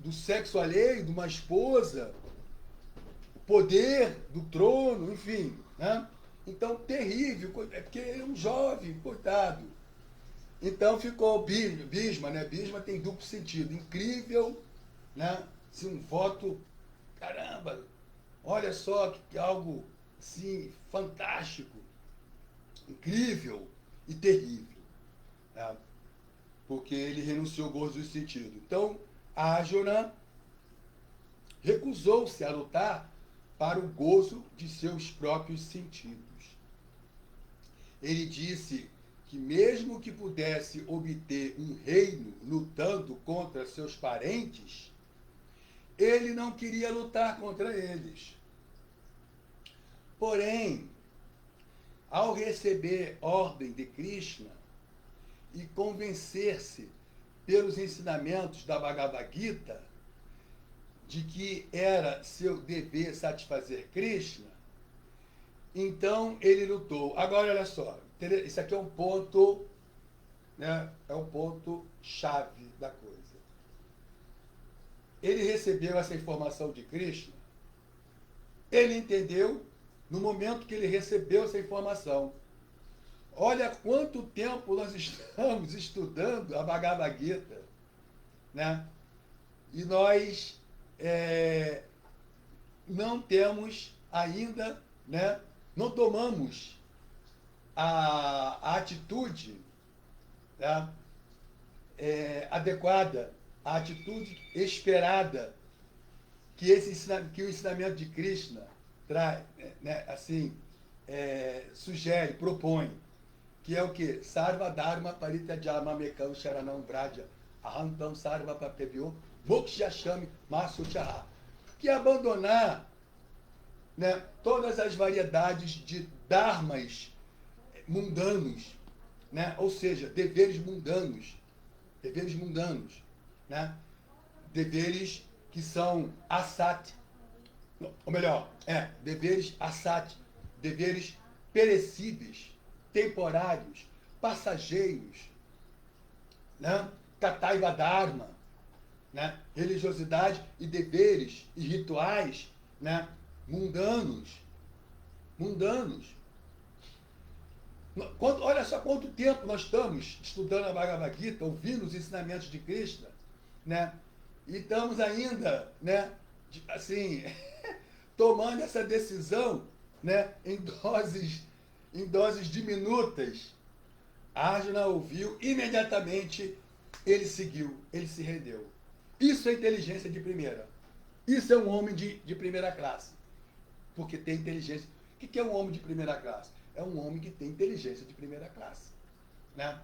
do sexo alheio, de uma esposa, o poder do trono, enfim, né? Então, terrível, é porque é um jovem, coitado. Então ficou Bisma, né? Bisma tem duplo sentido. Incrível, né? Assim, um voto, caramba, olha só que algo assim, fantástico, incrível e terrível. Né? Porque ele renunciou ao gozo do sentido. Então, Arjuna recusou-se a lutar para o gozo de seus próprios sentidos. Ele disse que mesmo que pudesse obter um reino lutando contra seus parentes, ele não queria lutar contra eles. Porém, ao receber ordem de Krishna e convencer-se pelos ensinamentos da Bhagavad Gita de que era seu dever satisfazer Krishna, então ele lutou. Agora, olha só, isso aqui é um ponto, né, é um ponto chave da coisa. Ele recebeu essa informação de Krishna, ele entendeu no momento que ele recebeu essa informação. Olha quanto tempo nós estamos estudando a Bhagavad Gita, né? E nós não temos ainda, né? Não tomamos a atitude, né? Adequada, a atitude esperada que o ensinamento de Krishna traz, né? Assim, sugere, propõe, que é o quê? Sarva Dharma Parityaja Mekam Sharanam Vraja Ahantam Sarva Papebhyo Mokshashami Masuchaha. Que é abandonar, né, todas as variedades de dharmas mundanos, né? Ou seja, deveres mundanos, né? Deveres que são asat, ou melhor, deveres asat, deveres perecíveis, temporários, passageiros, né? Kataiva Dharma, né? Religiosidade e deveres e rituais, né? Mundanos. Olha só quanto tempo nós estamos estudando a Bhagavad Gita, ouvindo os ensinamentos de Krishna, né? E estamos ainda, né, assim, tomando essa decisão, né, em doses diminutas. Arjuna ouviu, imediatamente ele seguiu, ele se rendeu. Isso é inteligência de primeira. Isso é um homem de primeira classe. Porque tem inteligência. O que é um homem de primeira classe? É um homem que tem inteligência de primeira classe. Né?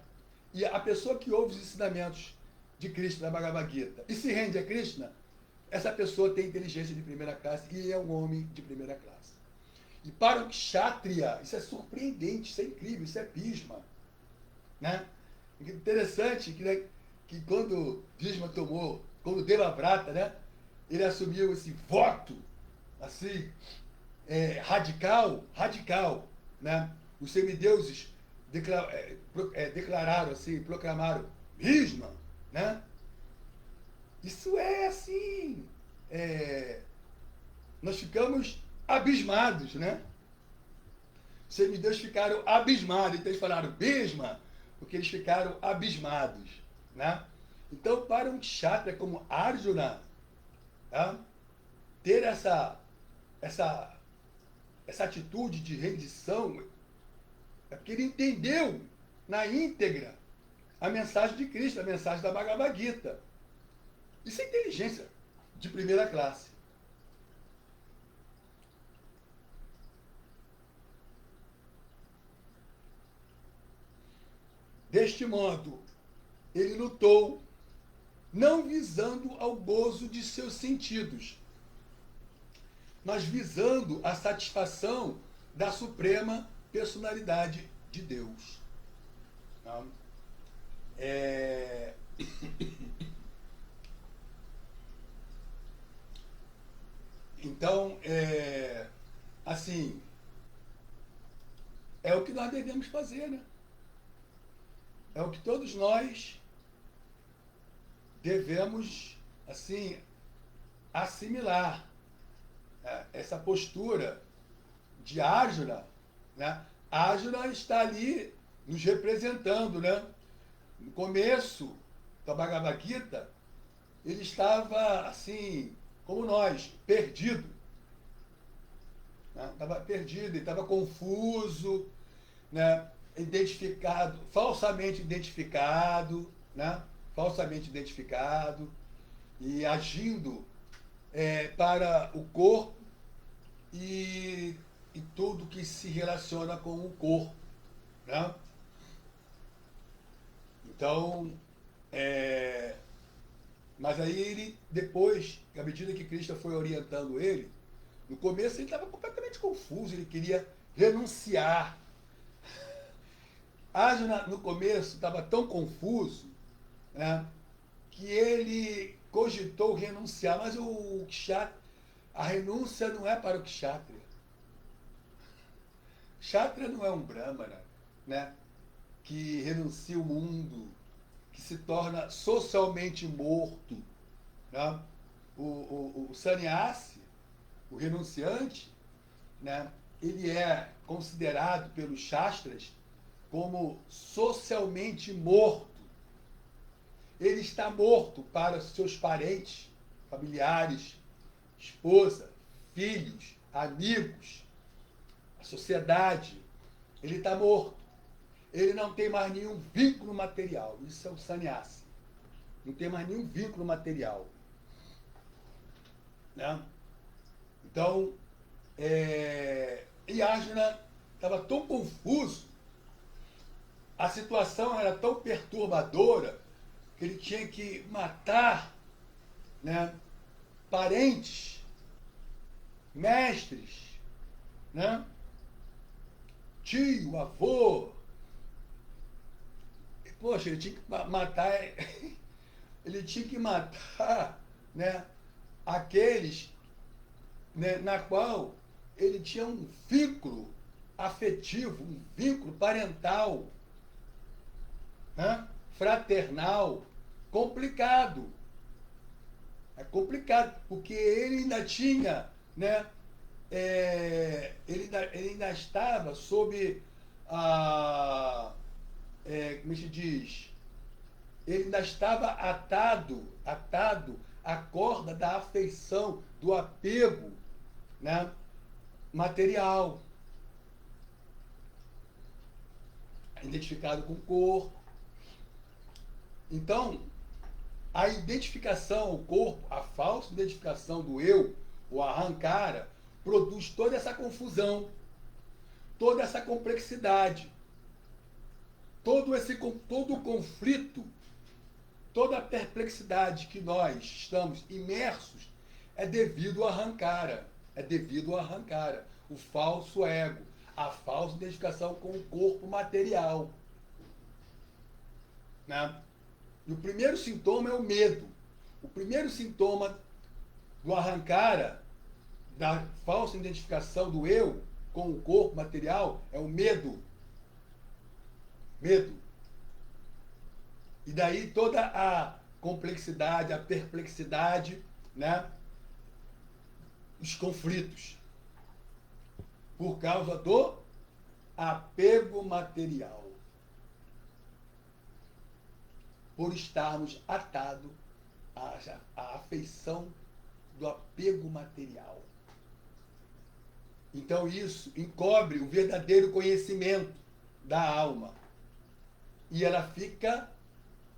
E a pessoa que ouve os ensinamentos de Krishna, da Bhagavad Gita, e se rende a Krishna, essa pessoa tem inteligência de primeira classe e é um homem de primeira classe. E para o Kshatriya, isso é surpreendente, isso é incrível, isso é Bhishma. Né? Interessante que, né, que quando Bhishma quando Devavrata, né, ele assumiu esse voto, assim, radical, né? Os semideuses declararam assim, proclamaram Bhishma, né? Isso é assim, nós ficamos abismados, né? Os semideus ficaram abismados, então eles falaram Bhishma, porque eles ficaram abismados, né? Então, para um kshatriya como Arjuna, tá? Ter essa atitude de rendição é porque ele entendeu na íntegra a mensagem de Cristo, a mensagem da Bhagavad Gita. Isso é inteligência de primeira classe. Deste modo, ele lutou, não visando ao gozo de seus sentidos, mas visando a satisfação da suprema personalidade de Deus. Tá? Então, assim, é o que nós devemos fazer, né? É o que todos nós devemos, assim, assimilar essa postura de Arjuna, né? Arjuna está ali nos representando, né? No começo da Bhagavad Gita, ele estava assim, como nós, perdido. Né? Estava perdido, ele estava confuso, né? Identificado, falsamente identificado, né? Falsamente identificado e agindo para o corpo e tudo que se relaciona com o corpo, né? Então, mas aí ele, depois, à medida que Krishna foi orientando ele, no começo ele estava completamente confuso, ele queria renunciar. Arjuna, no começo, estava tão confuso, né, que ele cogitou renunciar, mas o kshatriya, a renúncia não é para o kshatriya. Kshatriya não é um brahmana, né, que renuncia o mundo, que se torna socialmente morto. Né? O sannyasi, o renunciante, né, ele é considerado pelos shastras como socialmente morto. Ele está morto para seus parentes, familiares, esposa, filhos, amigos, a sociedade. Ele está morto. Ele não tem mais nenhum vínculo material. Isso é o sannyasi. Não tem mais nenhum vínculo material. Né? Então, e Arjuna estava tão confuso, a situação era tão perturbadora, que ele tinha que matar, né, parentes, mestres, né, tio, avô. Poxa, ele tinha que matar, ele tinha que matar, né, aqueles, né, na qual ele tinha um vínculo afetivo, um vínculo parental, né, fraternal, complicado. É complicado, porque ele ainda tinha, né, ele ainda estava sob a, como se diz, ele ainda estava atado à corda da afeição, do apego, né, material, identificado com o corpo. Então, a identificação ao corpo, a falsa identificação do eu, o ahankara, produz toda essa confusão, toda essa complexidade, todo o conflito, toda a perplexidade que nós estamos imersos é devido ao ahankara, o falso ego, a falsa identificação com o corpo material. Né? E o primeiro sintoma é o medo. O primeiro sintoma do ahankara, da falsa identificação do eu com o corpo material, é o medo. Medo. E daí toda a complexidade, a perplexidade, né? Os conflitos. Por causa do apego material. Por estarmos atados à afeição do apego material. Então isso encobre o verdadeiro conhecimento da alma. E ela fica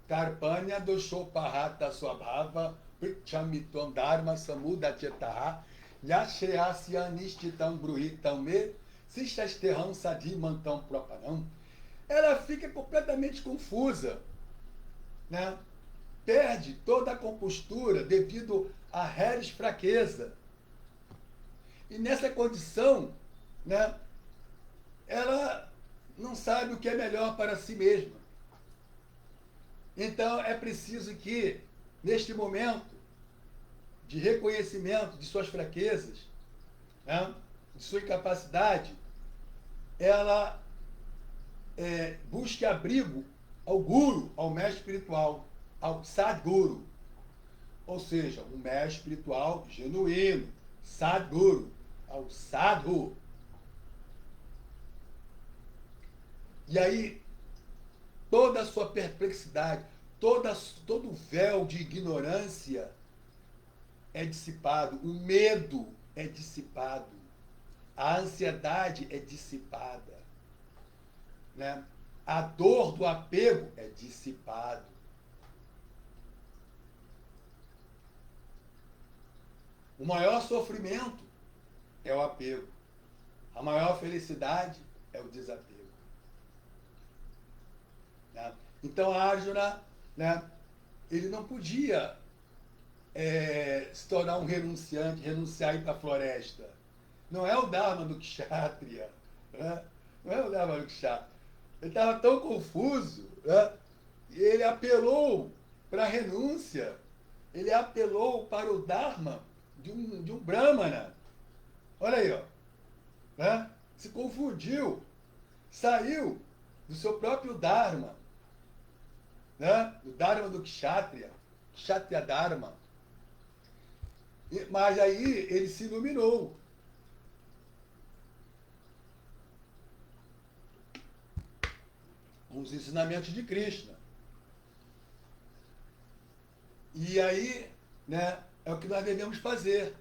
Karpanya doshopahata swabhava prichamitam dharma samudachetaha yashreyasya nishtitam bruhitam me sistasterram sadimantam propanam. Ela fica completamente confusa, né? Perde toda a compostura devido a reles fraqueza. E nessa condição, né, ela não sabe o que é melhor para si mesma. Então é preciso que, neste momento de reconhecimento de suas fraquezas, né, de sua incapacidade, ela busque abrigo ao guru, ao mestre espiritual, ao Sadguru. ou seja, um mestre espiritual genuíno, Sadguru, ao Sadhu. E aí, toda a sua perplexidade, todo o véu de ignorância é dissipado, o medo é dissipado, a ansiedade é dissipada, né? A dor do apego é dissipado. O maior sofrimento é o apego. A maior felicidade é o desapego. Né? Então, Arjuna, né, ele não podia se tornar um renunciante, renunciar a ir para a floresta. Não é o Dharma do Kshatriya. Né? Não é o Dharma do Kshatriya. Ele estava tão confuso, né? E ele apelou para a renúncia. Ele apelou para o Dharma de um Brahmana. Olha aí, ó. Né? Se confundiu. Saiu do seu próprio Dharma. Né? O Dharma do Kshatriya. Kshatriya Dharma. Mas aí ele se iluminou. Com os ensinamentos de Krishna. E aí, né, é o que nós devemos fazer.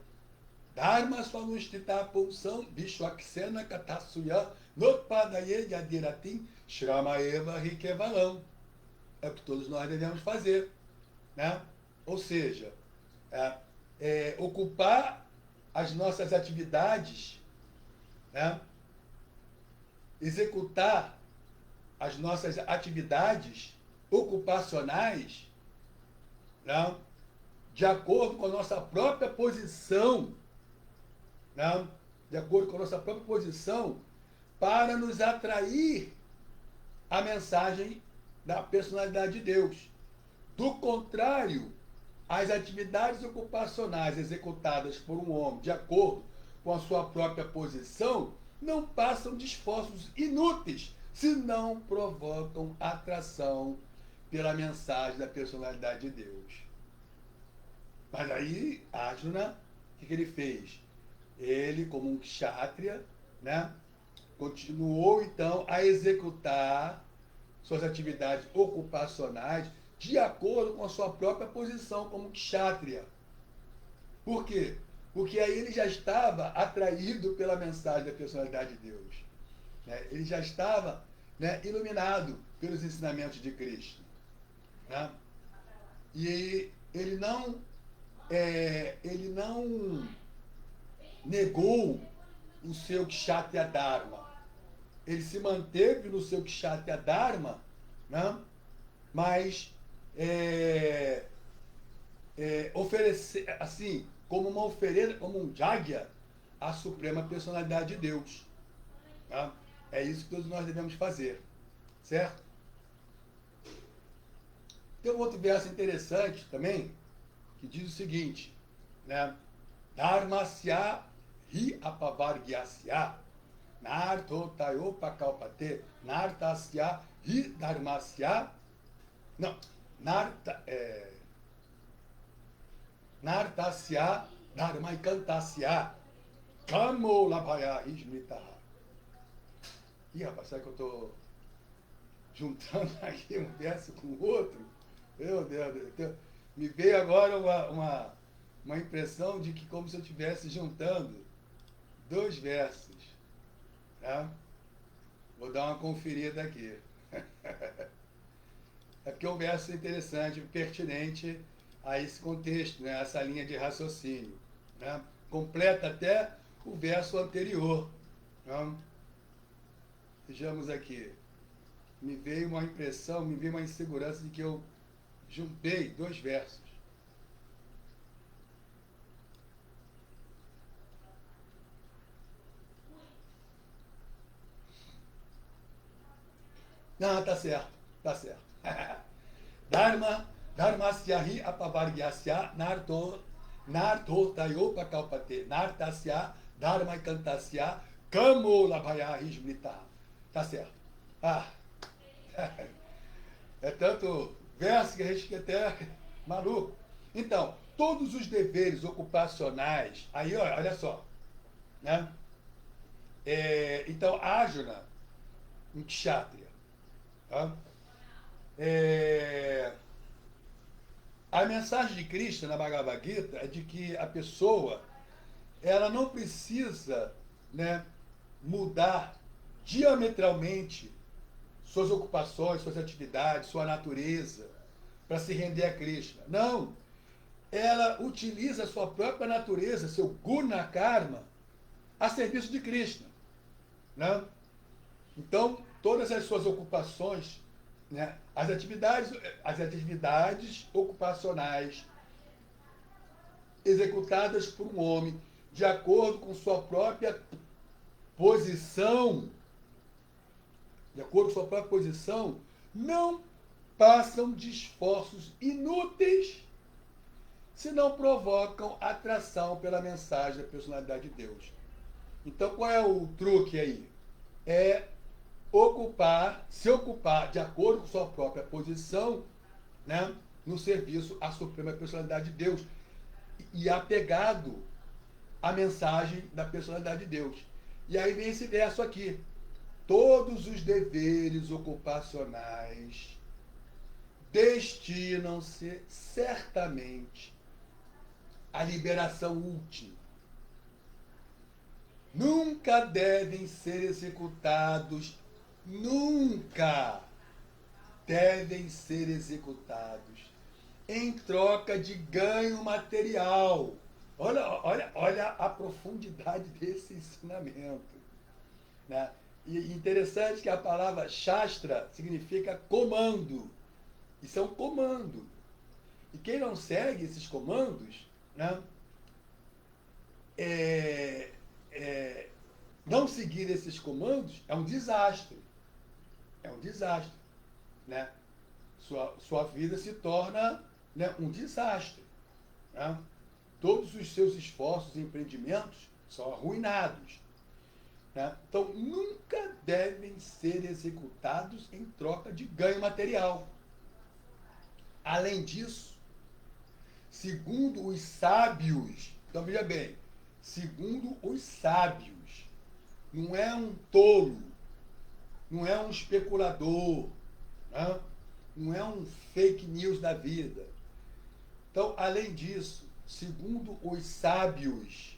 Dharma svanushtita pulsam vishwaksena katasuya notpadaye yadiratim shramaeva rikevalam. É o que todos nós devemos fazer. Né? Ou seja, ocupar as nossas atividades, né? Executar as nossas atividades ocupacionais, né? De acordo com a nossa própria posição, né? De acordo com a nossa própria posição, para nos atrair a mensagem da personalidade de Deus. Do contrário, as atividades ocupacionais executadas por um homem de acordo com a sua própria posição não passam de esforços inúteis se não provocam atração pela mensagem da personalidade de Deus. Mas aí, Arjuna, o que ele fez? Ele, como um kshatriya, né, continuou então a executar suas atividades ocupacionais de acordo com a sua própria posição como kshatriya. Por quê? Porque aí ele já estava atraído pela mensagem da personalidade de Deus. Né? Ele já estava, né, iluminado pelos ensinamentos de Krishna. Né? E ele não negou o seu Kshatriya Dharma. Ele se manteve no seu Kshatriya Dharma, né? Mas oferecer, assim, como uma oferenda, como um Jagya, à Suprema Personalidade de Deus. Tá? É isso que todos nós devemos fazer. Certo? Tem um outro verso interessante também, que diz o seguinte, né? Dharmasya hi apavargyasya narto tayopa kalpate nartasya hi dharmasya não, nartasya dharmaikantasya kamo labhaya ismritaha. Ih, rapaz, será que eu estou juntando aqui um verso com o outro? Meu Deus, me veio agora uma impressão de que como se eu estivesse juntando dois versos. Tá? Vou dar uma conferida aqui. É porque é um verso interessante, pertinente a esse contexto, né? Essa linha de raciocínio. Né? Completa até o verso anterior. Tá? Vejamos aqui. Me veio uma impressão, me veio uma insegurança de que eu juntei dois versos. Não, tá certo, tá certo. Dharmasyahi apavargyasya narto tayopa kalpate nartasya dharmaikantasya kamo labhaya ismrita. Tá certo. Ah, é tanto verso que a gente fica até maluco. Então, todos os deveres ocupacionais, aí olha só, né? Então, Arjuna, um kshatriya, tá? A mensagem de Krishna na Bhagavad Gita é de que a pessoa ela não precisa, né, mudar diametralmente suas ocupações, suas atividades, sua natureza para se render a Krishna. Não. Ela utiliza a sua própria natureza, seu guna karma, a serviço de Krishna. Né? Então, todas as suas ocupações, né, as atividades ocupacionais executadas por um homem de acordo com sua própria posição, não passam de esforços inúteis se não provocam atração pela mensagem da personalidade de Deus. Então, qual é o truque aí? É se ocupar de acordo com sua própria posição, né, no serviço à suprema personalidade de Deus e apegado à mensagem da personalidade de Deus. E aí vem esse verso aqui. Todos os deveres ocupacionais destinam-se certamente à liberação última. Nunca devem ser executados, em troca de ganho material. Olha a profundidade desse ensinamento. Né? E interessante que a palavra Shastra significa comando. Isso é um comando. E quem não segue esses comandos, né, não seguir esses comandos é um desastre. É um desastre. Né? Sua vida se torna, né, um desastre. Né? Todos os seus esforços e empreendimentos são arruinados. Né? Então, nunca devem ser executados em troca de ganho material. Além disso, segundo os sábios, então veja bem, segundo os sábios, não é um tolo, não é um especulador, né? Não é um fake news da vida. Então, além disso, segundo os sábios,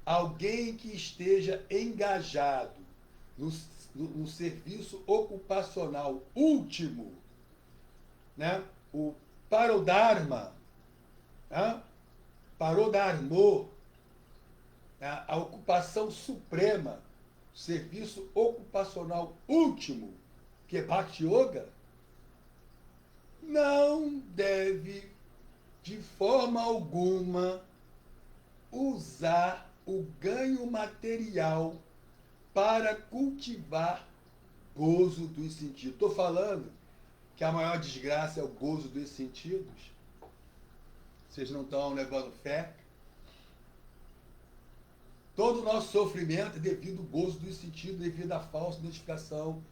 alguém que esteja engajado no serviço ocupacional último, né? O Parodharma, né? Parodharmo, né? A ocupação suprema, serviço ocupacional último, que é Bhakti Yoga, não deve, de forma alguma, usar o ganho material para cultivar gozo dos sentidos. Estou falando que a maior desgraça é o gozo dos sentidos. Vocês não estão levando fé? Todo o nosso sofrimento é devido ao gozo dos sentidos, devido à falsa identificação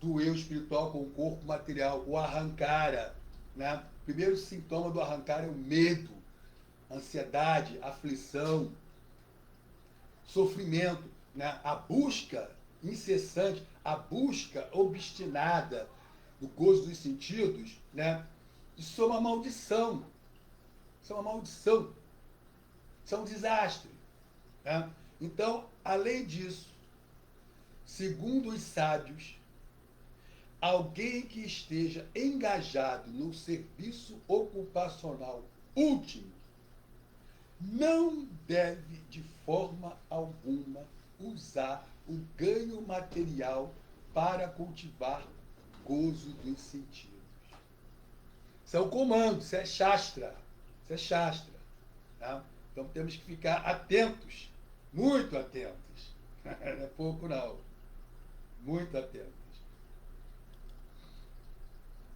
do eu espiritual com o corpo material, o arrancara. Né? O primeiro sintoma do arrancara é o medo, ansiedade, aflição, sofrimento, né? A busca incessante, a busca obstinada do gozo dos sentidos, né? Isso é uma maldição. Isso é uma maldição. Isso é um desastre. Né? Então, além disso, segundo os sábios, alguém que esteja engajado no serviço ocupacional último não deve, de forma alguma, usar o ganho material para cultivar gozo dos sentidos. Isso é o comando, isso é Shastra. Isso é Shastra. Tá? Então temos que ficar atentos, muito atentos. Não é pouco não. Muito atentos.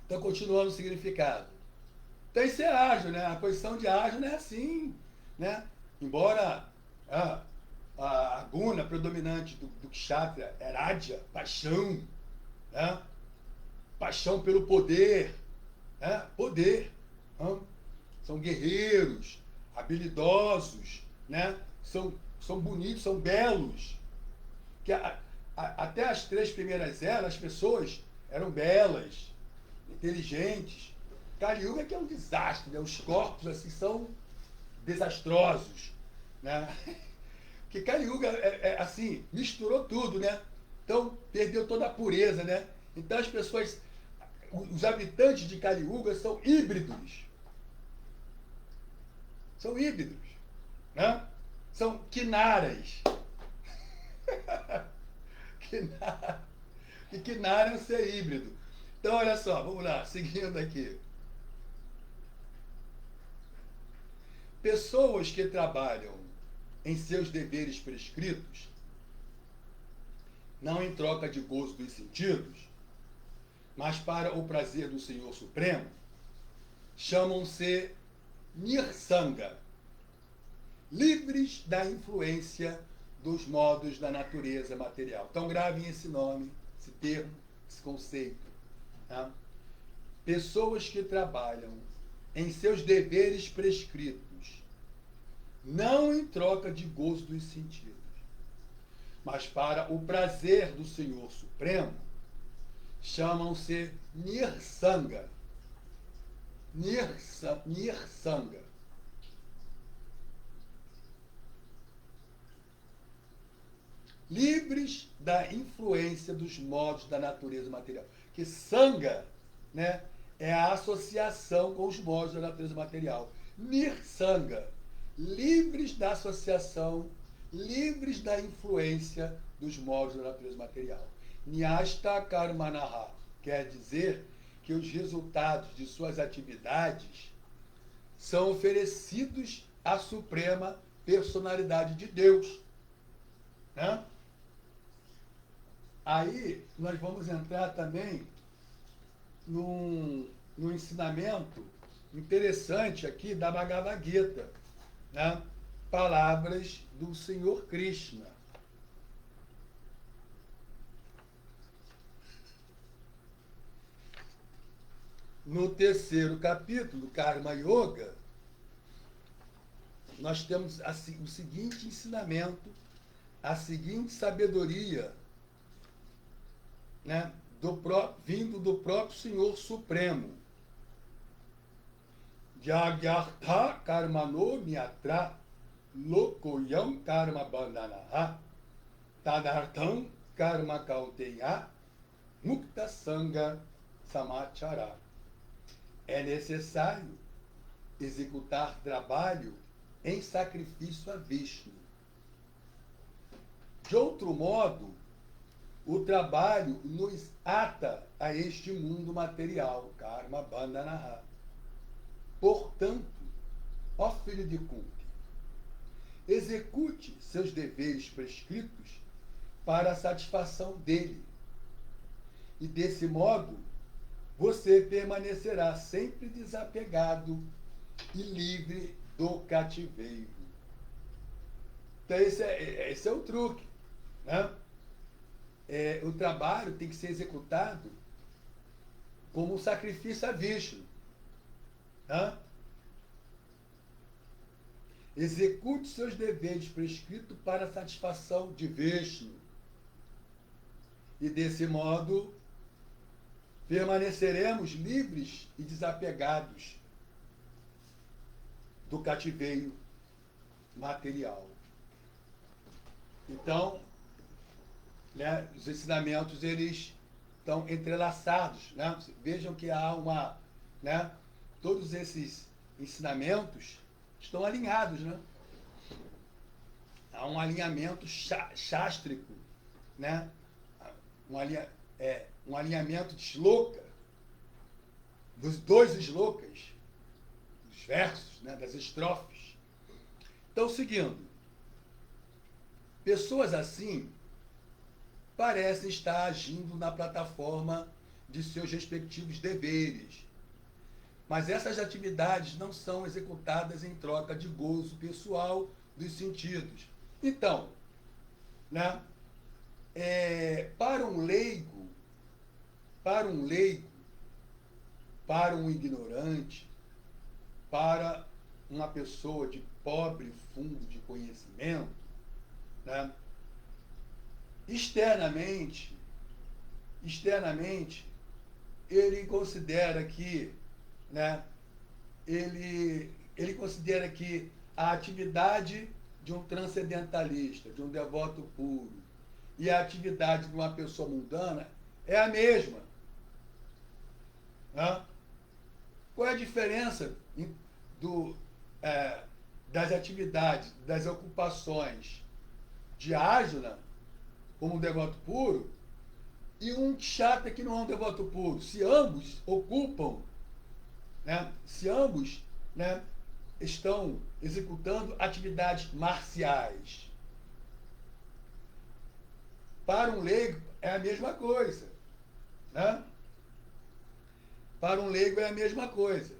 Então, continuando o significado. Então, isso é ágil, né? A posição de ágil não é assim. Né? Embora a guna predominante do kshatriya é radya, paixão, né? Paixão pelo poder, né? Poder. são guerreiros, habilidosos, né? São bonitos, são belos. Que até as 3 primeiras eras, as pessoas eram belas, inteligentes. Kali Yuga que é um desastre, né? Os corpos assim são desastrosos, né? Porque Kali Yuga assim, misturou tudo, né? Então perdeu toda a pureza, né? Então as pessoas, os habitantes de Kali Yuga são híbridos. São híbridos, né? São quinaras. E quinara é um ser híbrido. Então, olha só, vamos lá, seguindo aqui. Pessoas que trabalham em seus deveres prescritos, não em troca de gozo dos sentidos, mas para o prazer do Senhor Supremo, chamam-se Nirsanga, livres da influência dos modos da natureza material. Então gravem esse nome, esse termo, esse conceito. Tá? Pessoas que trabalham em seus deveres prescritos, não em troca de gozo dos sentidos, mas para o prazer do Senhor Supremo, chamam-se Nirsanga. Nirsanga. Livres da influência dos modos da natureza material. Que sanga, né, é a associação com os modos da natureza material. Nirsanga, livres da associação, livres da influência dos modos da natureza material. Nyasta karmanaha quer dizer que os resultados de suas atividades são oferecidos à suprema personalidade de Deus. Né? Aí nós vamos entrar também num ensinamento interessante aqui da Bhagavad Gita, né? Palavras do Senhor Krishna. No 3º capítulo, Karma Yoga, nós temos o seguinte ensinamento, a seguinte sabedoria, né, vindo do próprio Senhor Supremo. Jagyartha karmano nyatra lokoyam karma bandhanaha tadartham karma kauteya mukta sanga samachara. É necessário executar trabalho em sacrifício a Vishnu. De outro modo, o trabalho nos ata a este mundo material, karma bandhanaha. Portanto, ó filho de Kunti, execute seus deveres prescritos para a satisfação dele. E desse modo, você permanecerá sempre desapegado e livre do cativeiro. Então, esse é o truque. Né? O trabalho tem que ser executado como um sacrifício a Vishnu. Né? Execute seus deveres prescritos para a satisfação de Vishnu. E desse modo, permaneceremos livres e desapegados do cativeiro material. Então, né, os ensinamentos eles estão entrelaçados, né? Vejam que há uma, né, todos esses ensinamentos estão alinhados, né? Há um alinhamento chástrico, né? Um alinhamento de shloka, dos 2 shlokas, dos versos, né, das estrofes. Então, seguindo, pessoas assim parecem estar agindo na plataforma de seus respectivos deveres, mas essas atividades não são executadas em troca de gozo pessoal dos sentidos. Então, né, para um leigo, para um ignorante, para uma pessoa de pobre fundo de conhecimento, né, externamente, ele considera que, né, ele considera que a atividade de um transcendentalista, de um devoto puro, e a atividade de uma pessoa mundana é a mesma. Né? Qual é a diferença do, das atividades, das ocupações de Arjuna, como um devoto puro, e um Kshatriya que não é um devoto puro? Se ambos ocupam, né, se ambos, né, estão executando atividades marciais. Para um leigo é a mesma coisa. Né? Para um leigo é a mesma coisa.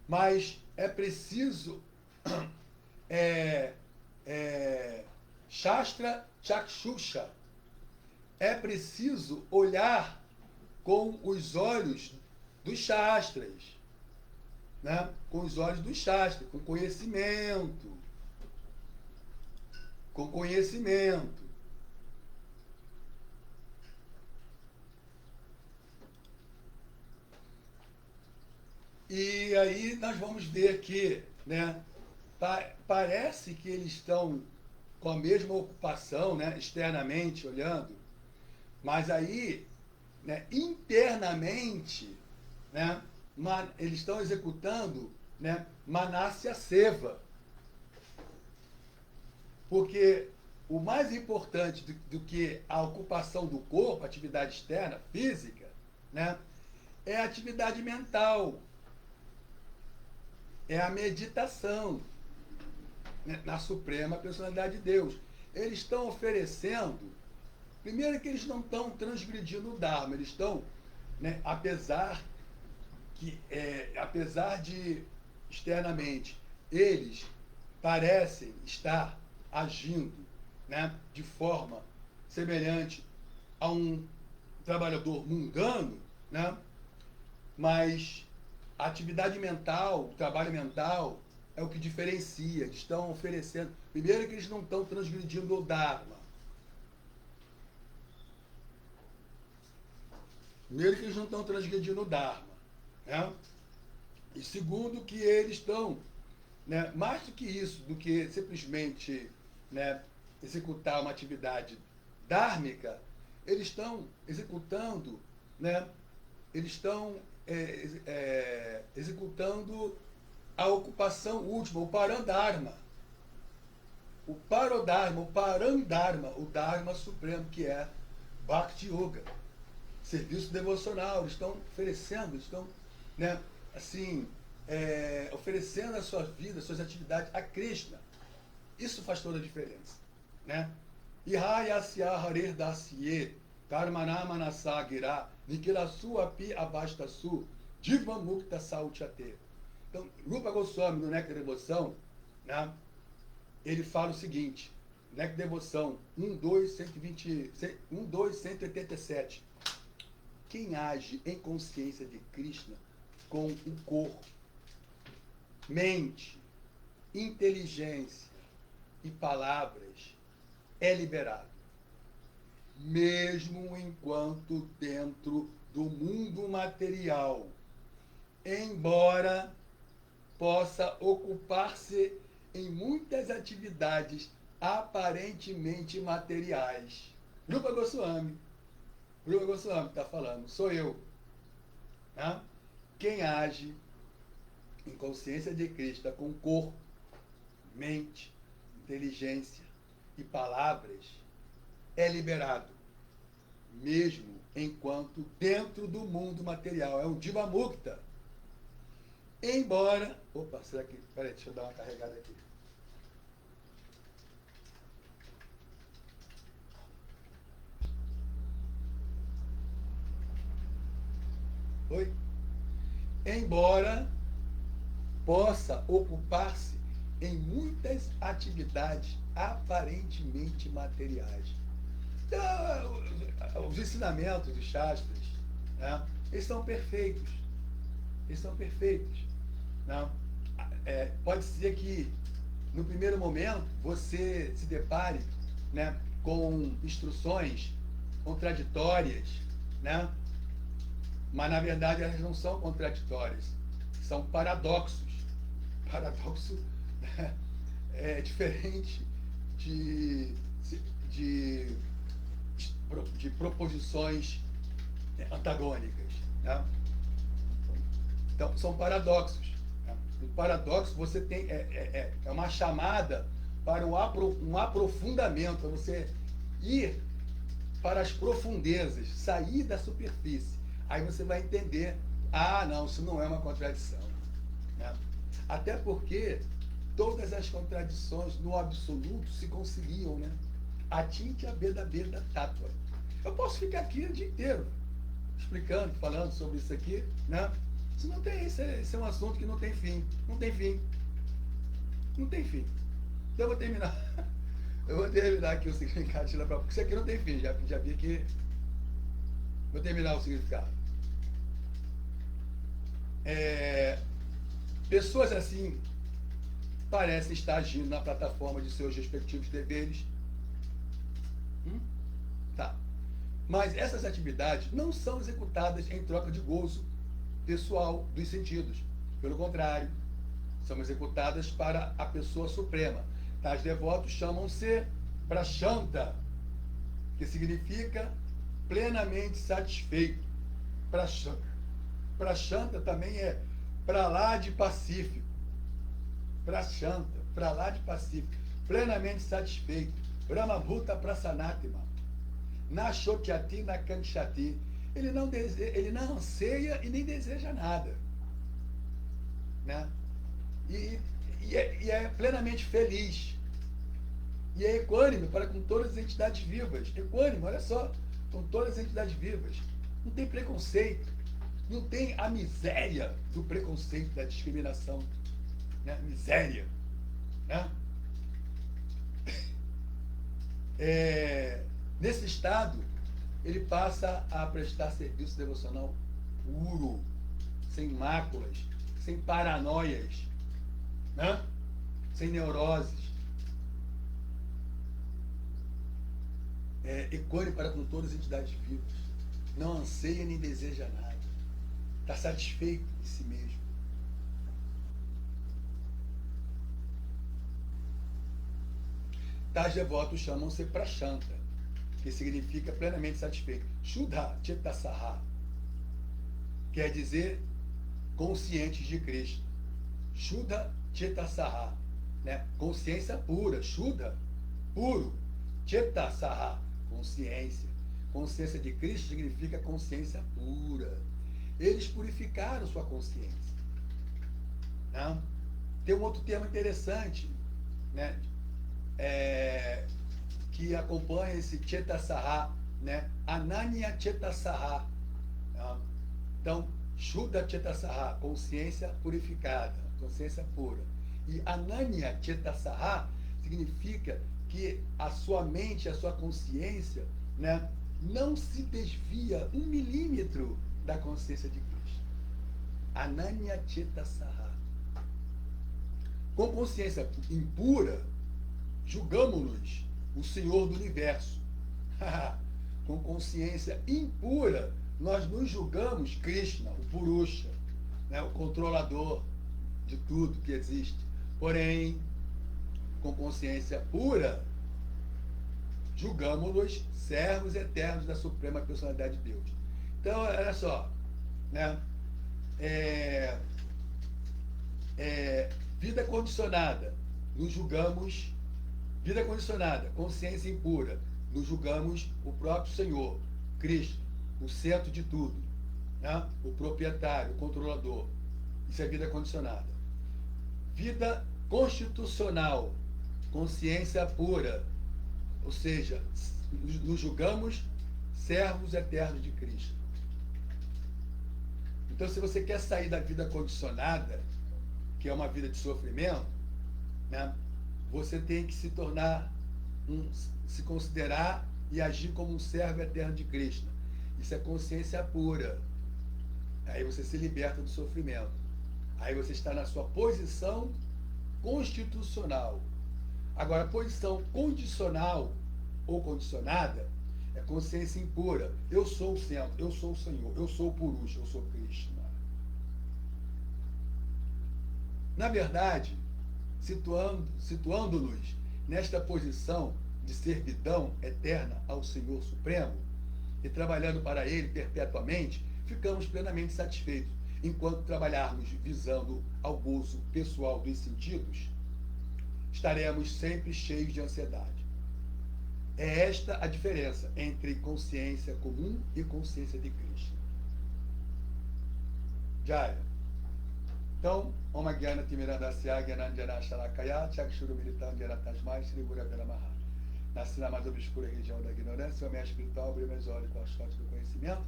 Mas é preciso Shastra Chakshusha. É preciso olhar com os olhos dos Shastras. Né? Com os olhos dos Shastras, com conhecimento. Com conhecimento. E aí nós vamos ver que, né, parece que eles estão com a mesma ocupação, né, externamente olhando, mas aí, né, internamente, né, eles estão executando, né, Manasya Seva. Porque o mais importante do que a ocupação do corpo, a atividade externa, física, né, é a atividade mental. É a meditação, né, na Suprema Personalidade de Deus. Eles estão oferecendo, primeiro que eles não estão transgredindo o Dharma, eles estão, né, apesar de externamente eles parecem estar agindo, né, de forma semelhante a um trabalhador mundano, né, mas a atividade mental, o trabalho mental, é o que diferencia. Eles estão oferecendo. Primeiro que eles não estão transgredindo o Dharma. Primeiro que eles não estão transgredindo o Dharma. Né? E segundo que eles estão, né, mais do que isso, do que simplesmente, né, executar uma atividade dármica, eles estão executando, né, eles estão executando a ocupação última, o Parandharma. O Parodharma, o Parandharma, o Dharma Supremo, que é Bhakti Yoga. Serviço devocional, eles estão oferecendo, eles estão, né, assim, oferecendo a sua vida, as suas atividades a Krishna. Isso faz toda a diferença. Né? Ihayasya Harer Dasye Karmanamana Gira Nikirasu Api Abastasu Diva Mukta Sauchate. Então, Rupa Goswami, no Néctar Devoção, né, ele fala o seguinte, Néctar Devoção 1.2.187. Quem age em consciência de Krishna com o corpo, mente, inteligência e palavras é liberado, mesmo enquanto dentro do mundo material, embora possa ocupar-se em muitas atividades aparentemente materiais. Rupa Goswami está falando, sou eu. Né? Quem age em consciência de Krishna com corpo, mente, inteligência e palavras é liberado, mesmo enquanto dentro do mundo material. É um Diva Mukta. Embora... Opa, será que... Peraí, deixa eu dar uma carregada aqui. Oi? Embora possa ocupar-se em muitas atividades aparentemente materiais. Então, os ensinamentos dos Shastras, né, eles são perfeitos. Eles são perfeitos. Não? pode ser que no primeiro momento você se depare, né, com instruções contraditórias, né? Mas na verdade elas não são contraditórias, são paradoxos. Paradoxo, né, é diferente de, de, de proposições antagônicas, né? Então são paradoxos. Né? O paradoxo você tem é uma chamada para um aprofundamento, para você ir para as profundezas, sair da superfície. Aí você vai entender, não, isso não é uma contradição. Né? Até porque todas as contradições no absoluto se conciliam, né? Atinte a beda tátua. Eu posso ficar aqui o dia inteiro explicando, falando sobre isso aqui, né? Isso não tem, esse é um assunto que não tem fim. Não tem fim. Não tem fim. Então eu vou terminar. Eu vou terminar aqui o significado de Shila Prabhupada, porque isso aqui não tem fim. Já vi que. Vou terminar o significado. Pessoas assim parecem estar agindo na plataforma de seus respectivos deveres. Tá. Mas essas atividades não são executadas em troca de gozo pessoal dos sentidos. Pelo contrário, são executadas para a pessoa suprema. Tais devotos chamam-se prashanta, que significa plenamente satisfeito. Prashanta também é para lá de pacífico. Prashanta, para lá de pacífico, plenamente satisfeito. Brahmabhuta prasanatma. Na shotyati, na kanchati. Ele não anseia e nem deseja nada. Né? E é plenamente feliz. E é equânime para com todas as entidades vivas. Equânime, olha só, com todas as entidades vivas. Não tem preconceito. Não tem a miséria do preconceito, da discriminação. Né? Miséria. Né? Nesse estado, ele passa a prestar serviço devocional puro, sem máculas, sem paranoias, né? Sem neuroses. Equânime para com todas as entidades vivas. Não anseia nem deseja nada. Está satisfeito em si mesmo. Tais devotos chamam-se prashanta, que significa plenamente satisfeito. Shuddha Chetasaha quer dizer conscientes de Krishna. Shuddha Chetasaha, né? Consciência pura. Shuddha, puro. Chetasaha, consciência. Consciência de Krishna significa consciência pura. Eles purificaram sua consciência. Né? Tem um outro termo interessante, né? Que acompanha esse Chetasaha, né? Ananya Chetasaha. Né? Então, Shuddha Chetasaha, consciência purificada, consciência pura. E Ananya Chetasaha significa que a sua mente, a sua consciência, né, não se desvia 1 milímetro da consciência de Cristo. Ananya Chetasaha. Com consciência impura, julgamos-nos o Senhor do Universo. Com consciência impura, nós nos julgamos Krishna, o Purusha, né, o controlador de tudo que existe. Porém, com consciência pura, julgamos-nos servos eternos da Suprema Personalidade de Deus. Então, olha só, né? Vida condicionada, nos julgamos. Vida condicionada, consciência impura, nos julgamos o próprio Senhor, Cristo, o centro de tudo, né? O proprietário, o controlador. Isso é vida condicionada. Vida constitucional, consciência pura, ou seja, nos julgamos servos eternos de Cristo. Então, se você quer sair da vida condicionada, que é uma vida de sofrimento, né, você tem que se tornar, se considerar e agir como um servo eterno de Krishna. Isso é consciência pura. Aí você se liberta do sofrimento. Aí você está na sua posição constitucional. Agora, posição condicional ou condicionada é consciência impura. Eu sou o centro, eu sou o Senhor, eu sou o Purusha, eu sou Krishna. Na verdade, situando-nos nesta posição de servidão eterna ao Senhor Supremo e trabalhando para Ele perpetuamente, ficamos plenamente satisfeitos. Enquanto trabalharmos visando ao gozo pessoal dos sentidos, estaremos sempre cheios de ansiedade. É esta a diferença entre consciência comum e consciência de Krishna. Jaya. Então, Om Gyana Timirandasya Gyananjana Shalakaya Chakshuru Militam Gyanatasmai Shri Guru Maha. Nasci na mais obscura região da ignorância, o mestre espiritual abriu meus olhos com as fontes do conhecimento,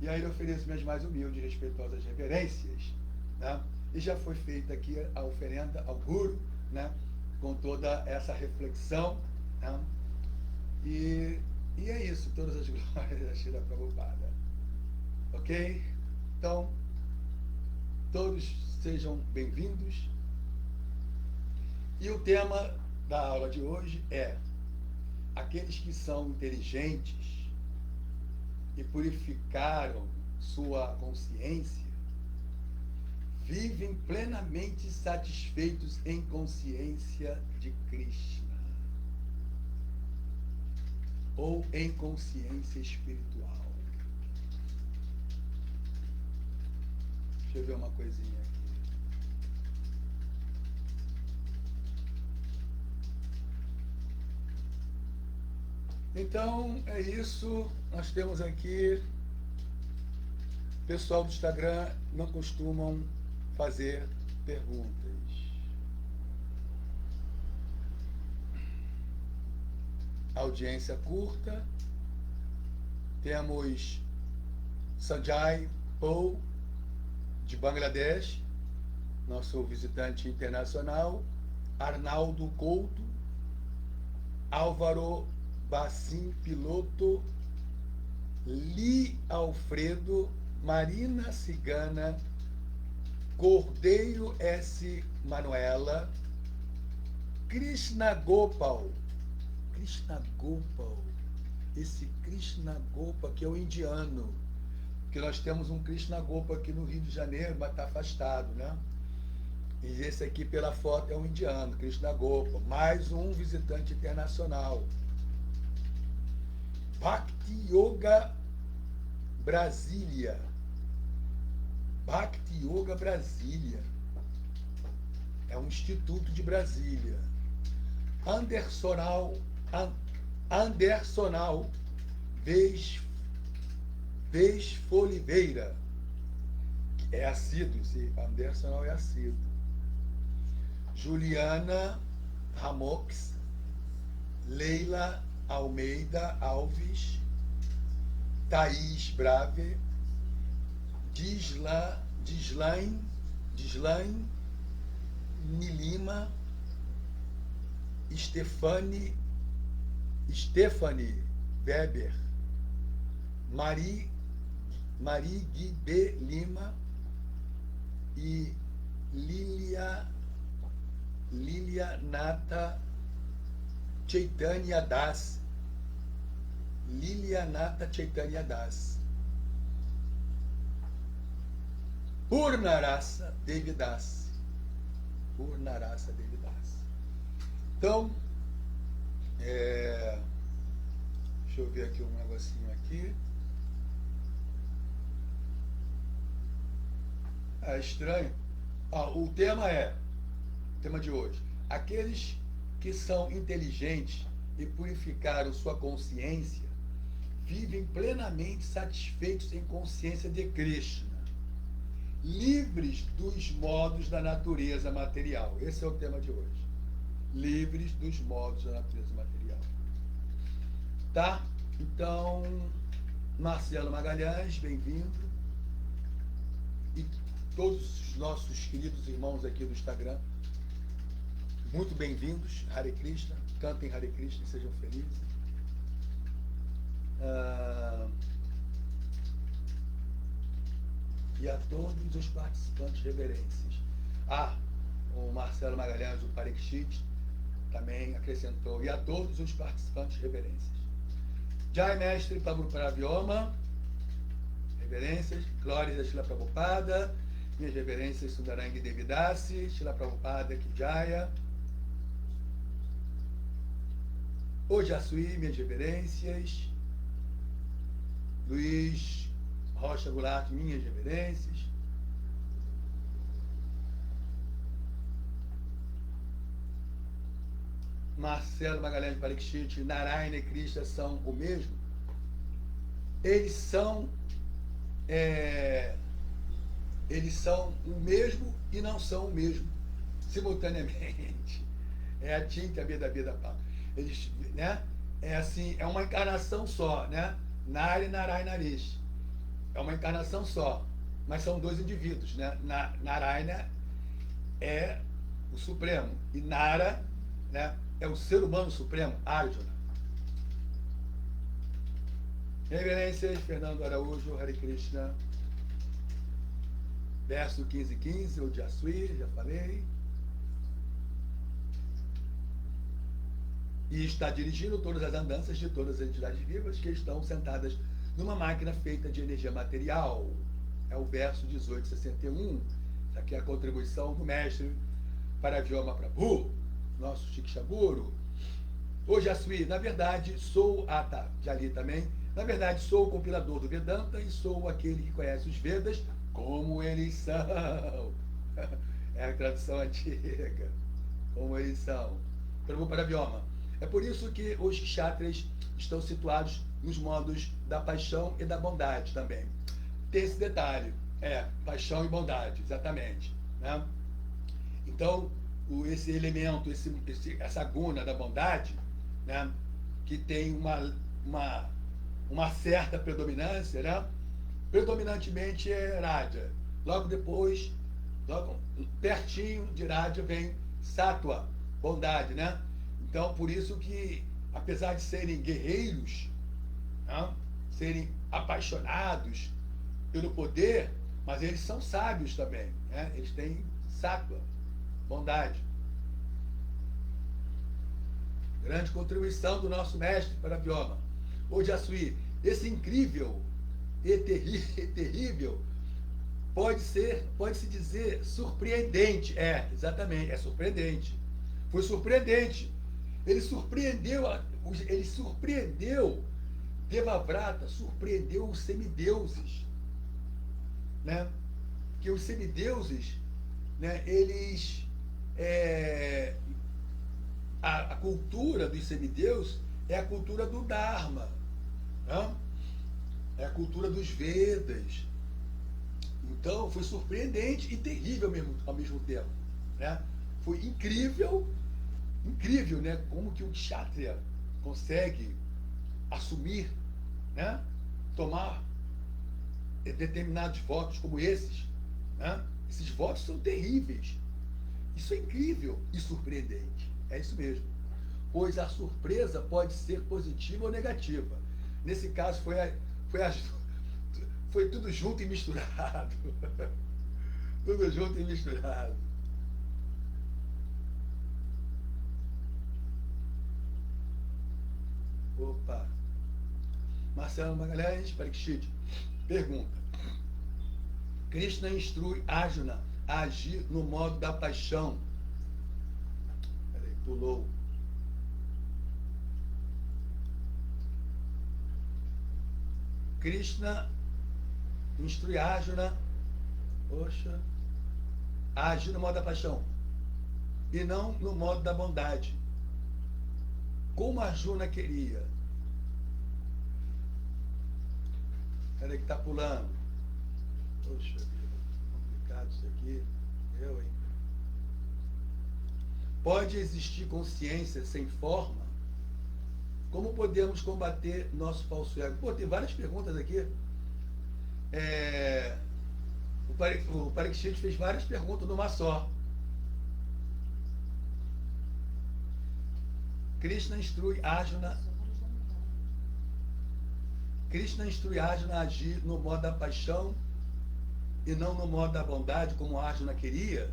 e aí eu ofereço minhas mais humildes e respeitosas reverências, né? E já foi feita aqui a oferenda ao Guru, né? Com toda essa reflexão, né? E é isso, todas as glórias da Srila Prabhupada. Ok? Então, todos sejam bem-vindos. E o tema da aula de hoje é: aqueles que são inteligentes e purificaram sua consciência vivem plenamente satisfeitos em consciência de Krishna ou em consciência espiritual. Deixa eu ver uma coisinha aqui. Então, é isso. Nós temos aqui... O pessoal do Instagram não costumam fazer perguntas. Audiência curta. Temos Sanjay Paul, de Bangladesh, nosso visitante internacional. Arnaldo Couto. Álvaro Bassim Piloto, Li Alfredo, Marina Cigana, Cordeiro S. Manuela, Krishna Gopal. Krishna Gopal. Esse Krishna Gopal que é o indiano. Que nós temos um Krishna Gopal aqui no Rio de Janeiro, mas está afastado, né? E esse aqui pela foto é um indiano, Krishna Gopal. Mais um visitante internacional. Bhakti Yoga Brasília. Bhakti Yoga Brasília. É um instituto de Brasília. Andersonal Vesfoliveira. É assíduo, sim. Andersonal é assíduo. Juliana Ramox. Leila Almeida Alves, Thaís Brave, Dislaine Nilima, Stephanie Weber, Marie Guibé Lima e Lilia Nata Chaitanya Das. Lilianata Chaitanya Das. Purnarasa Devidas. Purnarasa Devidas. Então, deixa eu ver aqui um negocinho aqui. É estranho. O tema de hoje, aqueles que são inteligentes e purificaram sua consciência vivem plenamente satisfeitos em consciência de Krishna, livres dos modos da natureza material. Esse é o tema de hoje. Livres dos modos da natureza material. Tá? Então, Marcelo Magalhães, bem-vindo. E todos os nossos queridos irmãos aqui do Instagram, muito bem-vindos. Hare Krishna. Cantem Hare Krishna e sejam felizes. e a todos os participantes reverências. O Marcelo Magalhães, o Parikshit, também acrescentou, e a todos os participantes reverências. Jai Mestre Prabhupada Vyoma, reverências. Glórias a Srila Prabhupada, minhas reverências Sundarang Devidasi, Srila Prabhupada Kijaya. Ojasui, minhas reverências. Luiz Rocha Goulart, minhas reverências. Marcelo Magalhães Parikshit, Narayana e Krishna são o mesmo? Eles são o mesmo e não são o mesmo, simultaneamente. É a tinta, a vida pá. Eles, né? É assim, é uma encarnação só, né? Nara e Narayana Rishi. É uma encarnação só, mas são dois indivíduos, né? Narayana é o Supremo e Nara, né, é o ser humano supremo, Arjuna. Reverências, Fernando Araújo, Hare Krishna. Verso 15:15, o Jasui, já falei. E está dirigindo todas as andanças de todas as entidades vivas que estão sentadas numa máquina feita de energia material. É o verso 18:61. Essa aqui é a contribuição do mestre para Vyoma Prabhu, nosso Shiksha-guru. Ô Jasui, na verdade sou, já li também, na verdade sou o compilador do Vedanta e sou aquele que conhece os Vedas como eles são. É a tradução antiga. Como eles são. Prabhupada Vyoma. É por isso que os kshatras estão situados nos modos da paixão e da bondade também. Tem esse detalhe, paixão e bondade, exatamente, né? Então, esse elemento, essa guna da bondade, né, que tem uma certa predominância, né? Predominantemente é Raja. Logo depois, logo pertinho de Raja vem Sattva, bondade, né? Então, por isso que, apesar de serem guerreiros, né, serem apaixonados pelo poder, mas eles são sábios também, né? Eles têm Sattva, bondade. Grande contribuição do nosso mestre para Vyoma. Ô Jasui, esse incrível e terrível pode-se dizer surpreendente. Exatamente, é surpreendente. Foi surpreendente. Ele surpreendeu Devavrata, surpreendeu os semideuses, né? Que os semideuses, né, eles a cultura dos semideuses é a cultura do Dharma, né? É a cultura dos Vedas. Então foi surpreendente e terrível ao mesmo tempo, né? Foi incrível, né? Como que um kshatriya consegue assumir, né? Tomar determinados votos como esses, né? Esses votos são terríveis. Isso é incrível e surpreendente. É isso mesmo. Pois a surpresa pode ser positiva ou negativa. Nesse caso foi tudo junto e misturado. Tudo junto e misturado. Opa! Marcelo Magalhães, Parikshit, pergunta. Krishna instrui Arjuna a agir no modo da paixão. Peraí, pulou. Krishna instrui Arjuna a agir no modo da paixão e não no modo da bondade. Como Arjuna queria. Peraí que está pulando. Poxa vida, complicado isso aqui. Eu, hein? Pode existir consciência sem forma? Como podemos combater nosso falso ego? Pô, tem várias perguntas aqui. O Parikshit fez várias perguntas numa só. Krishna instrui Arjuna a agir no modo da paixão e não no modo da bondade, como Arjuna queria?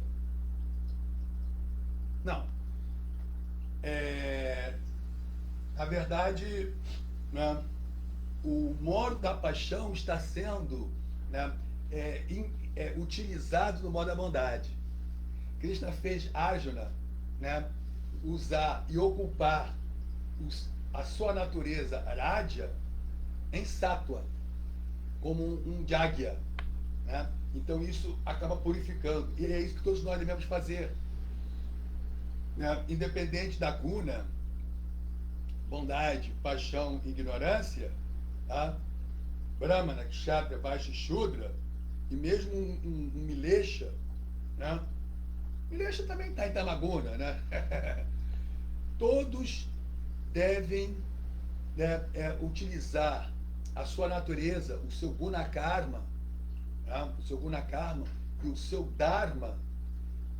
Não. Na verdade, né, o modo da paixão está sendo, né, utilizado no modo da bondade. Krishna fez Arjuna, né, usar e ocupar a sua natureza Radha em sátua, como um Jagya. Né? Então isso acaba purificando. E é isso que todos nós devemos fazer. Né? Independente da guna, bondade, paixão, ignorância, tá? Brahmana, Kshatriya, Vaishya, Shudra, e mesmo um Milesha, né? Milesha também está em Tamaguna, né? Todos devem, né, utilizar a sua natureza, o seu guna karma, né? O seu guna karma e o seu dharma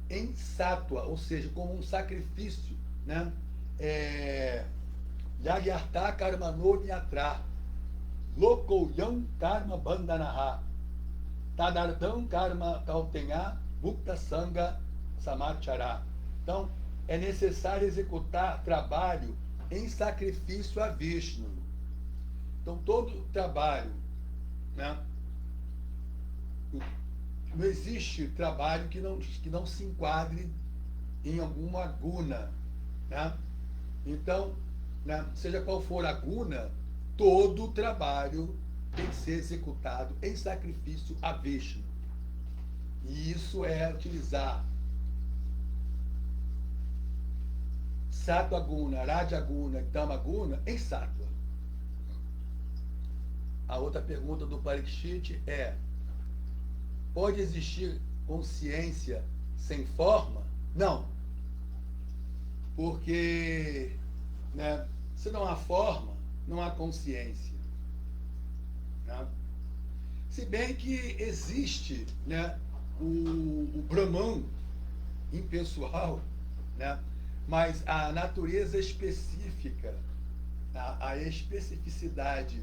em sátua, ou seja, como um sacrifício, né? Yagyartha karmano nyatra lokoyam karma bandhanaha tadartam karma kautenha mukta sangha samachara. Então, é necessário executar trabalho em sacrifício a Vishnu. Então, todo trabalho, né? Não existe trabalho que não se enquadre em alguma guna, né? Então, né, seja qual for a guna, todo o trabalho tem que ser executado em sacrifício a Vishnu. E isso é utilizar Sattva Guna, Raja Guna e Tama Guna em Sattva. A outra pergunta do Parikshit é: pode existir consciência sem forma? Não. Porque, né, se não há forma, não há consciência. Né? Se bem que existe, né, o Brahman impessoal, né, mas a natureza específica, a especificidade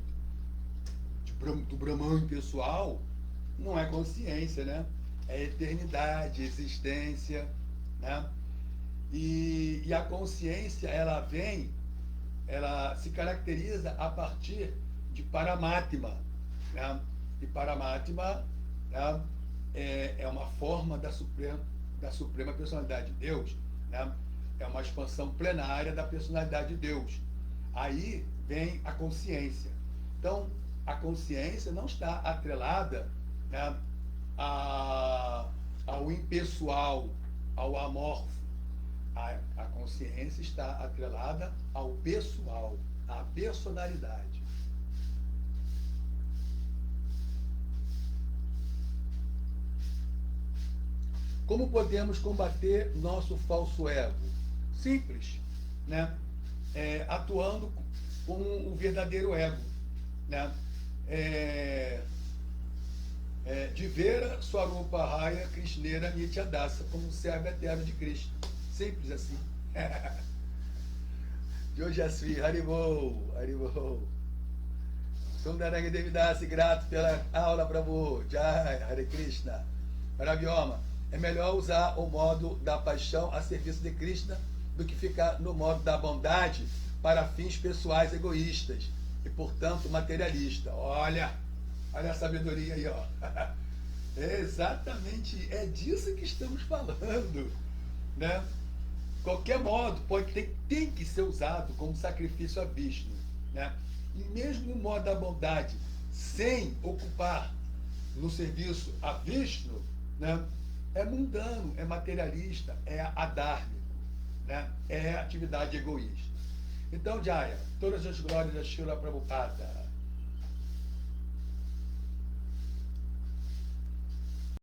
do Brahman impessoal não é consciência, né? É eternidade, existência, né? E a consciência, ela se caracteriza a partir de Paramatma, né? E Paramatma, né, é uma forma da suprema personalidade de Deus, né? É uma expansão plenária da personalidade de Deus. Aí vem a consciência. Então, a consciência não está atrelada, né, ao impessoal, ao amorfo. A consciência está atrelada ao pessoal, à personalidade. Como podemos combater nosso falso ego? Simples, né? Atuando com o verdadeiro ego, né? Divera Swarupa Raya Krishnera Nityadasa, como servo eterno de Krishna. Simples assim. Jojasvi, Haribol, Haribol. Sundaranga Devidasi, grato pela aula, Prabhu. Jai, Hare Krishna. Maravilhosa. É melhor usar o modo da paixão a serviço de Krishna do que ficar no modo da bondade para fins pessoais egoístas e, portanto, materialista. Olha a sabedoria aí, ó. Exatamente, é disso que estamos falando, né? Qualquer modo tem que ser usado como sacrifício a Vishnu, né? E mesmo o modo da bondade, sem ocupar no serviço a Vishnu, né, é mundano, é materialista, é adármico, né? É atividade egoísta. Então, Jaya, todas as glórias da Srila Prabhupada.